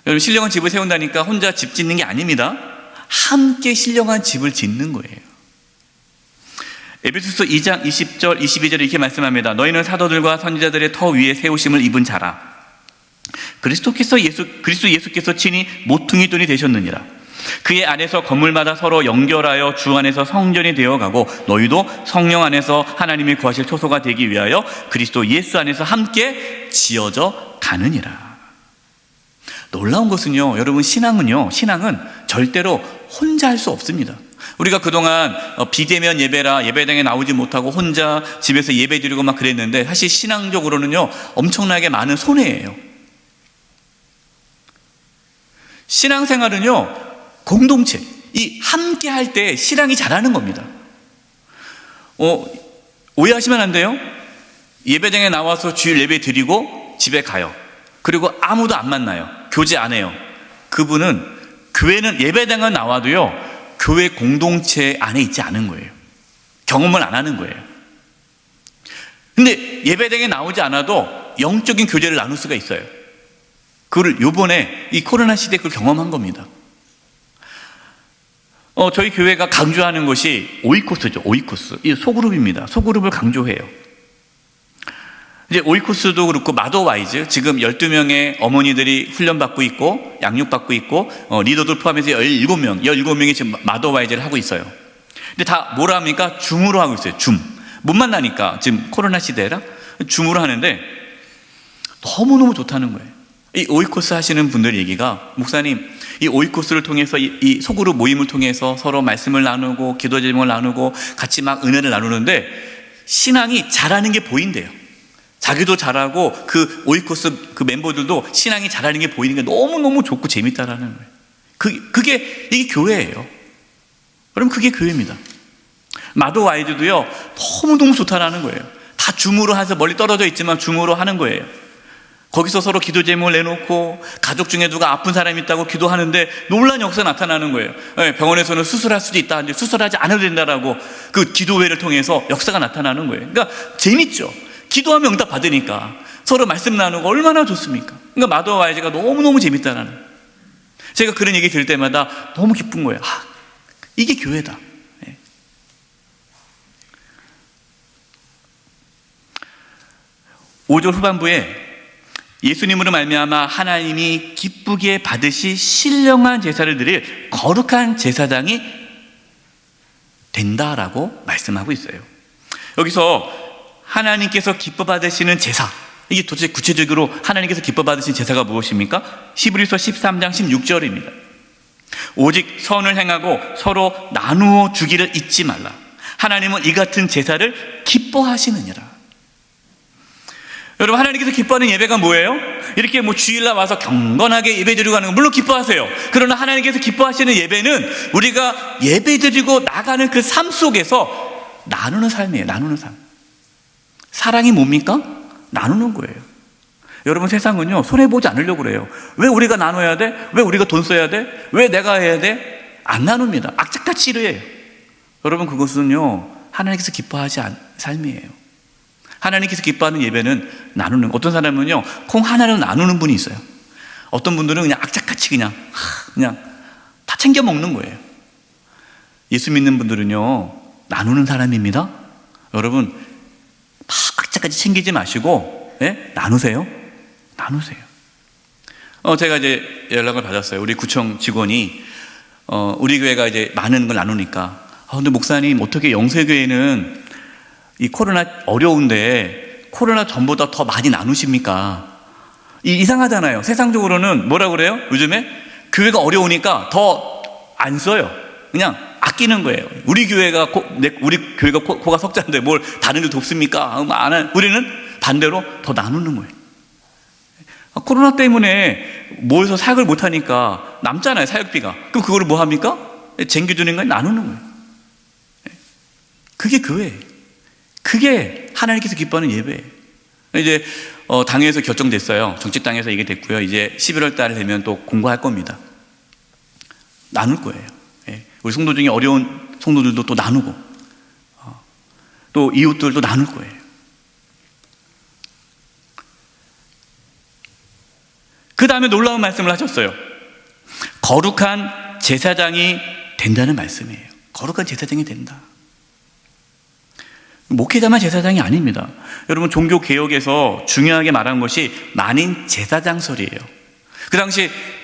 여러분 신령한 집을 세운다니까 혼자 집 짓는 게 아닙니다. 함께 신령한 집을 짓는 거예요. 에베소서 2장 20절 22절에 이렇게 말씀합니다. 너희는 사도들과 선지자들의 터 위에 세우심을 입은 자라. 그리스도 예수께서 친히 모퉁이돌이 되셨느니라. 그의 안에서 건물마다 서로 연결하여 주 안에서 성전이 되어가고 너희도 성령 안에서 하나님이 거하실 초소가 되기 위하여 그리스도 예수 안에서 함께 지어져 가느니라. 놀라운 것은요, 여러분 신앙은 절대로 혼자 할 수 없습니다. 우리가 그동안 비대면 예배라 예배당에 나오지 못하고 혼자 집에서 예배 드리고 막 그랬는데 사실 신앙적으로는요 엄청나게 많은 손해예요. 신앙생활은요 공동체, 이 함께 할 때 신앙이 자라는 겁니다. 오해하시면 안 돼요. 예배당에 나와서 주일 예배 드리고 집에 가요. 그리고 아무도 안 만나요. 교제 안 해요. 그분은 교회는 예배당은 나와도요 교회 공동체 안에 있지 않은 거예요. 경험을 안 하는 거예요. 근데 예배당에 나오지 않아도 영적인 교제를 나눌 수가 있어요. 그걸 요번에 이 코로나 시대에 그걸 경험한 겁니다. 저희 교회가 강조하는 것이 오이코스죠. 오이코스. 이 소그룹입니다. 소그룹을 강조해요. 이제 오이코스도 그렇고 마더와이즈, 지금 12명의 어머니들이 훈련받고 있고 양육받고 있고 리더들 포함해서 17명이 지금 마더와이즈를 하고 있어요. 근데 다 뭐라 합니까? 줌으로 하고 있어요. 줌. 못 만나니까 지금 코로나 시대라 줌으로 하는데 너무너무 좋다는 거예요. 이 오이코스 하시는 분들 얘기가, 목사님 이 오이코스를 통해서 이 소그룹 모임을 통해서 서로 말씀을 나누고 기도 제목을 나누고 같이 막 은혜를 나누는데 신앙이 자라는 게 보인대요. 자기도 잘하고 그 오이코스 그 멤버들도 신앙이 잘하는 게 보이는 게 너무너무 좋고 재밌다라는 거예요. 이게 교회예요. 그럼 그게 교회입니다. 마더와이즈도요 너무너무 좋다라는 거예요. 다 줌으로 해서 멀리 떨어져 있지만 줌으로 하는 거예요. 거기서 서로 기도 제목을 내놓고 가족 중에 누가 아픈 사람이 있다고 기도하는데 놀라운 역사가 나타나는 거예요. 병원에서는 수술할 수도 있다 하는데 수술하지 않아도 된다라고 그 기도회를 통해서 역사가 나타나는 거예요. 그러니까 재밌죠. 기도하면 응답 받으니까. 서로 말씀 나누고 얼마나 좋습니까? 그러니까 마더와 아이즈가 너무너무 재밌다라는. 제가 그런 얘기 들을 때마다 너무 기쁜 거예요. 아, 이게 교회다. 5절 후반부에 예수님으로 말미암아 하나님이 기쁘게 받으시 신령한 제사를 드릴 거룩한 제사장이 된다라고 말씀하고 있어요. 여기서 하나님께서 기뻐 받으시는 제사, 이게 도대체 구체적으로 하나님께서 기뻐 받으신 제사가 무엇입니까? 히브리서 13장 16절입니다. 오직 선을 행하고 서로 나누어 주기를 잊지 말라. 하나님은 이 같은 제사를 기뻐하시느니라. 여러분, 하나님께서 기뻐하는 예배가 뭐예요? 이렇게 주일날 와서 경건하게 예배드리고 하는 거 물론 기뻐하세요. 그러나 하나님께서 기뻐하시는 예배는 우리가 예배드리고 나가는 그 삶 속에서 나누는 삶이에요. 나누는 삶. 사랑이 뭡니까? 나누는 거예요. 여러분, 세상은요 손해보지 않으려고 그래요. 왜 우리가 나눠야 돼? 왜 우리가 돈 써야 돼? 왜 내가 해야 돼? 안 나눕니다. 악착같이 이래요. 여러분, 그것은요 하나님께서 기뻐하지 않은 삶이에요. 하나님께서 기뻐하는 예배는 나누는. 어떤 사람은요 콩 하나로 나누는 분이 있어요. 어떤 분들은 그냥 악착같이 그냥 다 챙겨 먹는 거예요. 예수 믿는 분들은요 나누는 사람입니다. 여러분, 막 악착같이 챙기지 마시고 나누세요. 나누세요. 제가 이제 연락을 받았어요. 우리 구청 직원이 우리 교회가 이제 많은 걸 나누니까 근데 목사님, 어떻게 영세교회는 이 코로나 어려운데 코로나 전보다 더 많이 나누십니까? 이상하잖아요. 세상적으로는 뭐라 그래요? 요즘에 교회가 어려우니까 더 안 써요. 그냥 아끼는 거예요. 우리 교회가 코가 석자인데 뭘 다른 일 돕습니까? 우리는 반대로 더 나누는 거예요. 코로나 때문에 모여서 사역을 못하니까 남잖아요, 사역비가. 그럼 그거를 뭐 합니까? 쟁겨주는 걸 나누는 거예요. 그게 교회예요. 그게 하나님께서 기뻐하는 예배예요. 이제 당에서 결정됐어요. 정책당에서 이게 됐고요. 이제 11월 달에 되면 또 공고할 겁니다. 나눌 거예요. 우리 성도 중에 어려운 성도들도 또 나누고 또 이웃들도 나눌 거예요. 그 다음에 놀라운 말씀을 하셨어요. 거룩한 제사장이 된다는 말씀이에요. 거룩한 제사장이 된다. 목회자만 제사장이 아닙니다. 여러분, 종교개혁에서 중요하게 말한 것이 만인 제사장설이에요.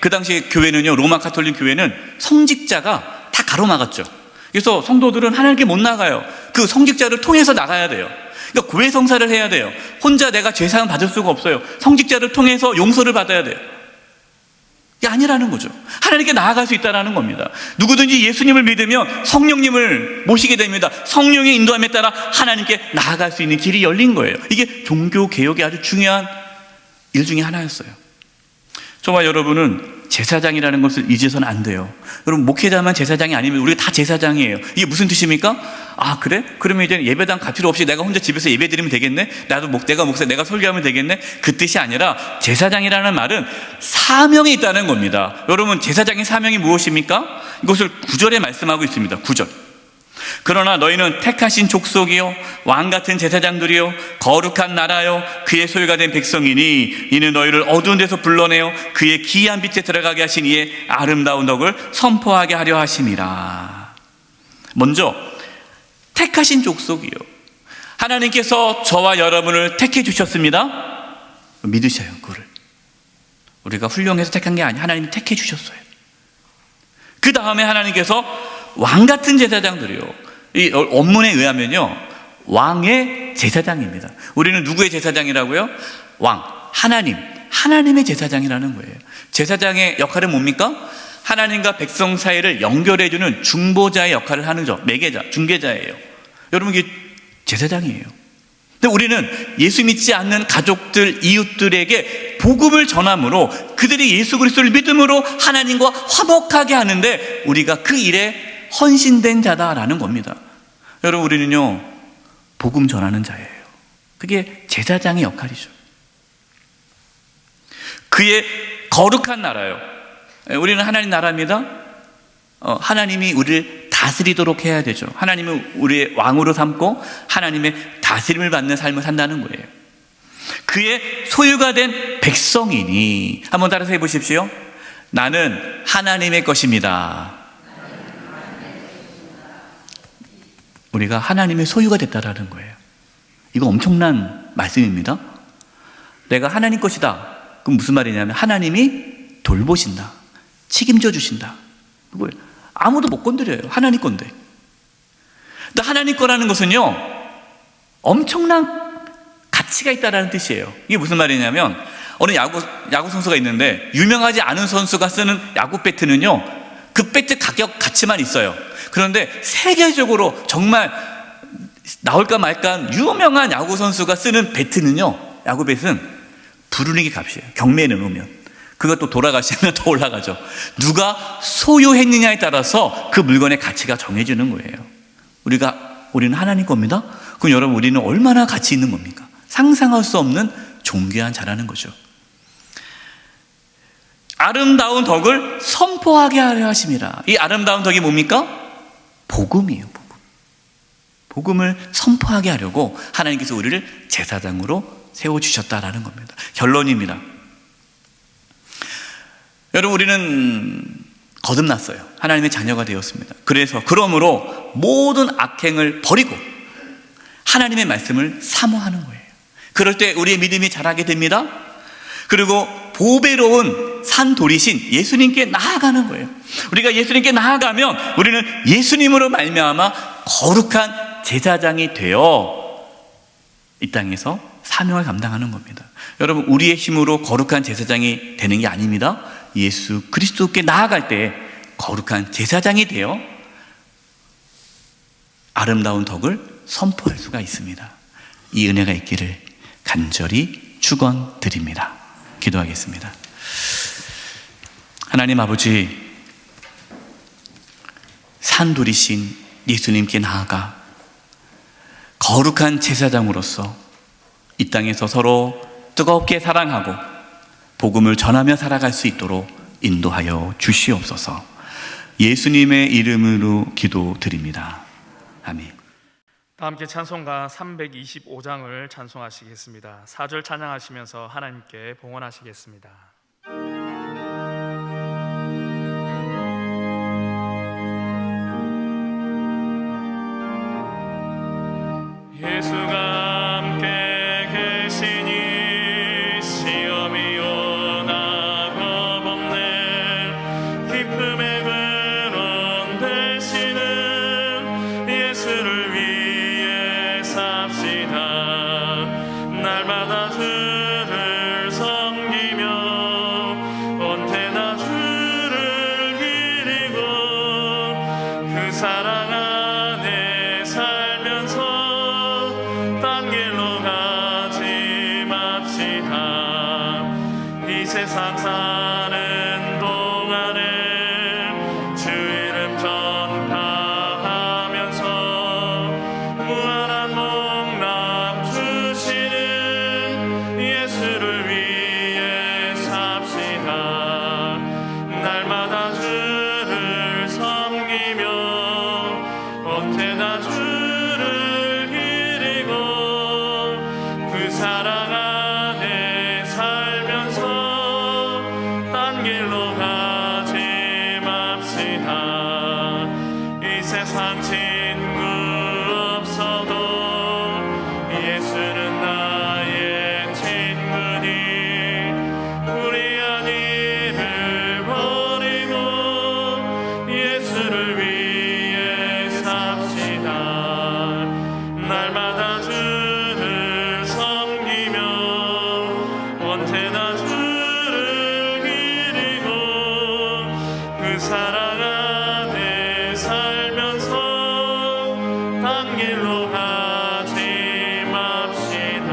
그 당시 교회는요, 로마 가톨릭 교회는 성직자가 다 가로막았죠. 그래서 성도들은 하나님께 못 나가요. 그 성직자를 통해서 나가야 돼요. 그러니까 교회 성사를 해야 돼요. 혼자 내가 죄사함 받을 수가 없어요. 성직자를 통해서 용서를 받아야 돼요. 이게 아니라는 거죠. 하나님께 나아갈 수 있다는 겁니다. 누구든지 예수님을 믿으면 성령님을 모시게 됩니다. 성령의 인도함에 따라 하나님께 나아갈 수 있는 길이 열린 거예요. 이게 종교개혁의 아주 중요한 일 중에 하나였어요. 저와 여러분은 제사장이라는 것을 잊어서는 안 돼요. 여러분, 목회자만 제사장이 아니면 우리가 다 제사장이에요. 이게 무슨 뜻입니까? 아, 그래? 그러면 이제 예배당 갈 필요 없이 내가 혼자 집에서 예배 드리면 되겠네? 내가 목사, 내가 설교하면 되겠네? 그 뜻이 아니라 제사장이라는 말은 사명이 있다는 겁니다. 여러분, 제사장의 사명이 무엇입니까? 이것을 9절에 말씀하고 있습니다. 9절. 그러나 너희는 택하신 족속이요 왕같은 제사장들이요 거룩한 나라요 그의 소유가 된 백성이니 이는 너희를 어두운 데서 불러내어 그의 기이한 빛에 들어가게 하신 이의 아름다운 덕을 선포하게 하려 하심이라. 먼저 택하신 족속이요. 하나님께서 저와 여러분을 택해 주셨습니다. 믿으셔요. 그거를 우리가 훌륭해서 택한 게 아니에요. 하나님이 택해 주셨어요. 그 다음에 하나님께서 왕같은 제사장들이요. 이 원문에 의하면요, 왕의 제사장입니다. 우리는 누구의 제사장이라고요? 왕, 하나님의 제사장이라는 거예요. 제사장의 역할은 뭡니까? 하나님과 백성 사이를 연결해주는 중보자의 역할을 하는 죠. 매개자, 중개자예요. 여러분, 이게 제사장이에요. 근데 우리는 예수 믿지 않는 가족들, 이웃들에게 복음을 전함으로 그들이 예수 그리스도를 믿음으로 하나님과 화목하게 하는데 우리가 그 일에 헌신된 자다라는 겁니다. 여러분, 우리는요 복음 전하는 자예요. 그게 제사장의 역할이죠. 그의 거룩한 나라요. 우리는 하나님 나라입니다. 하나님이 우리를 다스리도록 해야 되죠. 하나님은 우리의 왕으로 삼고 하나님의 다스림을 받는 삶을 산다는 거예요. 그의 소유가 된 백성이니. 한번 따라서 해보십시오. 나는 하나님의 것입니다. 우리가 하나님의 소유가 됐다라는 거예요. 이거 엄청난 말씀입니다. 내가 하나님 것이다. 그럼 무슨 말이냐면 하나님이 돌보신다, 책임져 주신다. 그걸 아무도 못 건드려요. 하나님 건데. 근데 하나님 거라는 것은요, 엄청난 가치가 있다는 뜻이에요. 이게 무슨 말이냐면, 어느 야구 선수가 있는데 유명하지 않은 선수가 쓰는 야구 배트는요, 그 배트 가치만 있어요. 그런데 세계적으로 정말 나올까 말까 유명한 야구 선수가 쓰는 배트는요, 야구 배트는 부르는 게 값이에요. 경매에 넣으면 그것도 돌아가시면 더 올라가죠. 누가 소유했느냐에 따라서 그 물건의 가치가 정해지는 거예요. 우리는 하나님 겁니다. 그럼 여러분, 우리는 얼마나 가치 있는 겁니까? 상상할 수 없는 존귀한 자라는 거죠. 아름다운 덕을 선포하게 하려 하심이라. 이 아름다운 덕이 뭡니까? 복음이에요. 복음을 선포하게 하려고 하나님께서 우리를 제사장으로 세워주셨다라는 겁니다. 결론입니다. 여러분, 우리는 거듭났어요. 하나님의 자녀가 되었습니다. 그러므로 모든 악행을 버리고 하나님의 말씀을 사모하는 거예요. 그럴 때 우리의 믿음이 자라게 됩니다. 그리고 보배로운 산돌이신 예수님께 나아가는 거예요. 우리가 예수님께 나아가면 우리는 예수님으로 말미암아 거룩한 제사장이 되어 이 땅에서 사명을 감당하는 겁니다. 여러분, 우리의 힘으로 거룩한 제사장이 되는 게 아닙니다. 예수 그리스도께 나아갈 때 거룩한 제사장이 되어 아름다운 덕을 선포할 수가 있습니다. 이 은혜가 있기를 간절히 축원드립니다. 기도하겠습니다. 하나님 아버지, 산돌이신 예수님께 나아가 거룩한 제사장으로서 이 땅에서 서로 뜨겁게 사랑하고 복음을 전하며 살아갈 수 있도록 인도하여 주시옵소서. 예수님의 이름으로 기도드립니다. 아멘. 다 함께 찬송가 325장을 찬송하시겠습니다. 4절 찬양하시면서 하나님께 봉헌하시겠습니다. 예수가 함께 계시니 시험이 오나 겁없네. 기쁨의 근원 되시는 예수를 위해 삽시다. 날마다 주를 섬기며 언제나 주를 기리고 그 사랑 안에 살면서 딴 길로 가지 맙시다. 이 세상 사는 동안에 주 이름 전파하면서 무한한 복락 주시는 예수를 위해 삽시다. 날마다 주를 섬기며 언제나 주를 기리고 그 사랑 안에 살면서 딴 길로 가지 맙시다. 이 세상 친구 없어도 예수는 나의 친구니 불의한 일을 버리고 예수를 위해 삽시다. 날마다 주를 섬기며 언제나 주를 기리고 그 사랑 안에 살면서 딴 길로 가지 맙시다.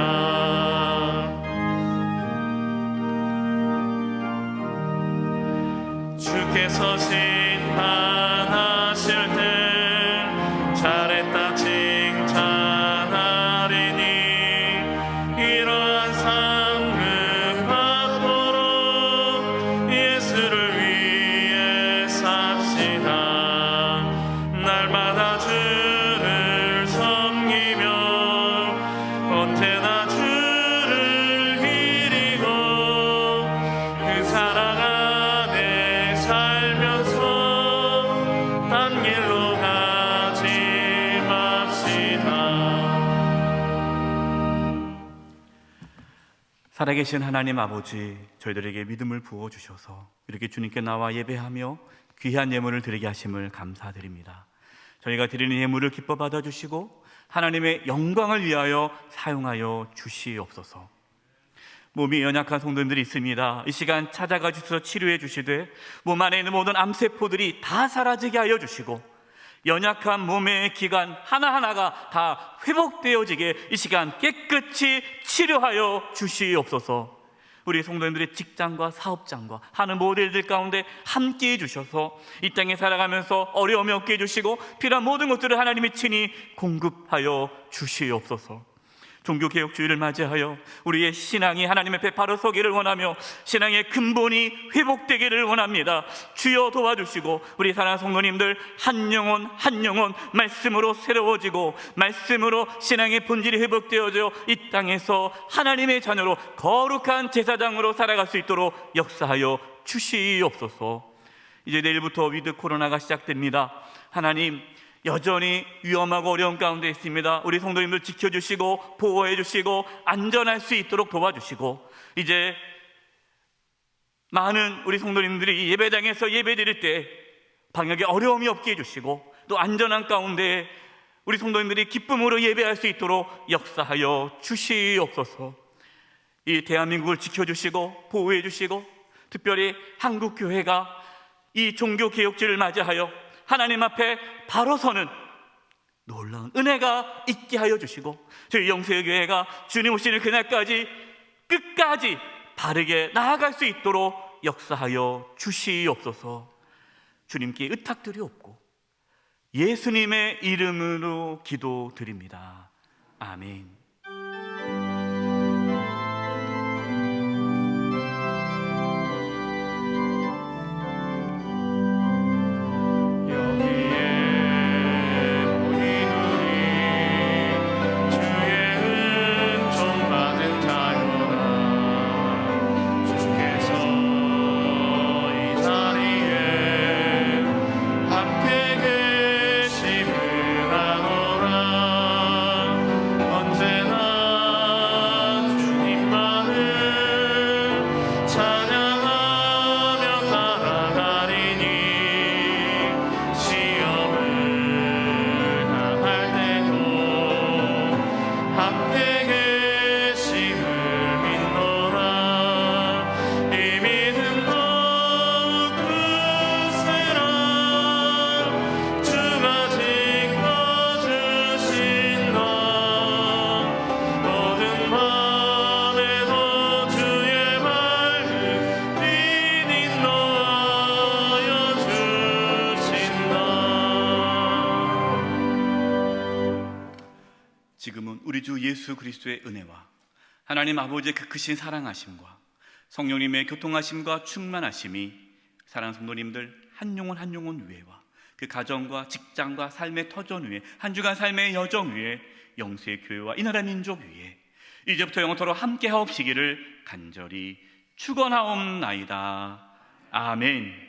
주께서 심판하실 때 잘했다 칭찬하리니 이러한 상급 받도록 예수를 위해 삽시다. 날마다 주를 섬기며 언제나 주를 살아계신 하나님 아버지, 저희들에게 믿음을 부어주셔서 이렇게 주님께 나와 예배하며 귀한 예물을 드리게 하심을 감사드립니다. 저희가 드리는 예물을 기뻐 받아주시고 하나님의 영광을 위하여 사용하여 주시옵소서. 몸이 연약한 성도님들이 있습니다. 이 시간 찾아가 주셔서 치료해 주시되 몸 안에 있는 모든 암세포들이 다 사라지게 하여 주시고 연약한 몸의 기관 하나하나가 다 회복되어지게 이 시간 깨끗이 치료하여 주시옵소서. 우리 성도님들의 직장과 사업장과 하는 모델들 가운데 함께해 주셔서 이 땅에 살아가면서 어려움이 없게 해주시고 필요한 모든 것들을 하나님이 친히 공급하여 주시옵소서. 종교개혁주의를 맞이하여 우리의 신앙이 하나님 앞에 바로 서기를 원하며 신앙의 근본이 회복되기를 원합니다. 주여 도와주시고 우리 사랑하는 성도님들 한 영혼 한 영혼 말씀으로 새로워지고 말씀으로 신앙의 본질이 회복되어져 이 땅에서 하나님의 자녀로 거룩한 제사장으로 살아갈 수 있도록 역사하여 주시옵소서. 이제 내일부터 위드 코로나가 시작됩니다. 하나님, 여전히 위험하고 어려운 가운데 있습니다. 우리 성도님들 지켜주시고 보호해 주시고 안전할 수 있도록 도와주시고 이제 많은 우리 성도님들이 예배당에서 예배드릴 때 방역에 어려움이 없게 해주시고 또 안전한 가운데 우리 성도님들이 기쁨으로 예배할 수 있도록 역사하여 주시옵소서. 이 대한민국을 지켜주시고 보호해 주시고 특별히 한국교회가 이 종교개혁주의를 맞이하여 하나님 앞에 바로 서는 놀라운 은혜가 있게 하여 주시고 저희 영세의 교회가 주님 오시는 그날까지 끝까지 바르게 나아갈 수 있도록 역사하여 주시옵소서. 주님께 의탁드리옵고 예수님의 이름으로 기도드립니다. 아멘. 지금은 우리 주 예수 그리스도의 은혜와 하나님 아버지의 그 크신 사랑하심과 성령님의 교통하심과 충만하심이 사랑하는 성도님들 한 영혼 한 영혼 위에와 그 가정과 직장과 삶의 터전 위에 한 주간 삶의 여정 위에 영세의 교회와 이 나라 민족 위에 이제부터 영원토록 함께 하옵시기를 간절히 축원하옵나이다. 아멘.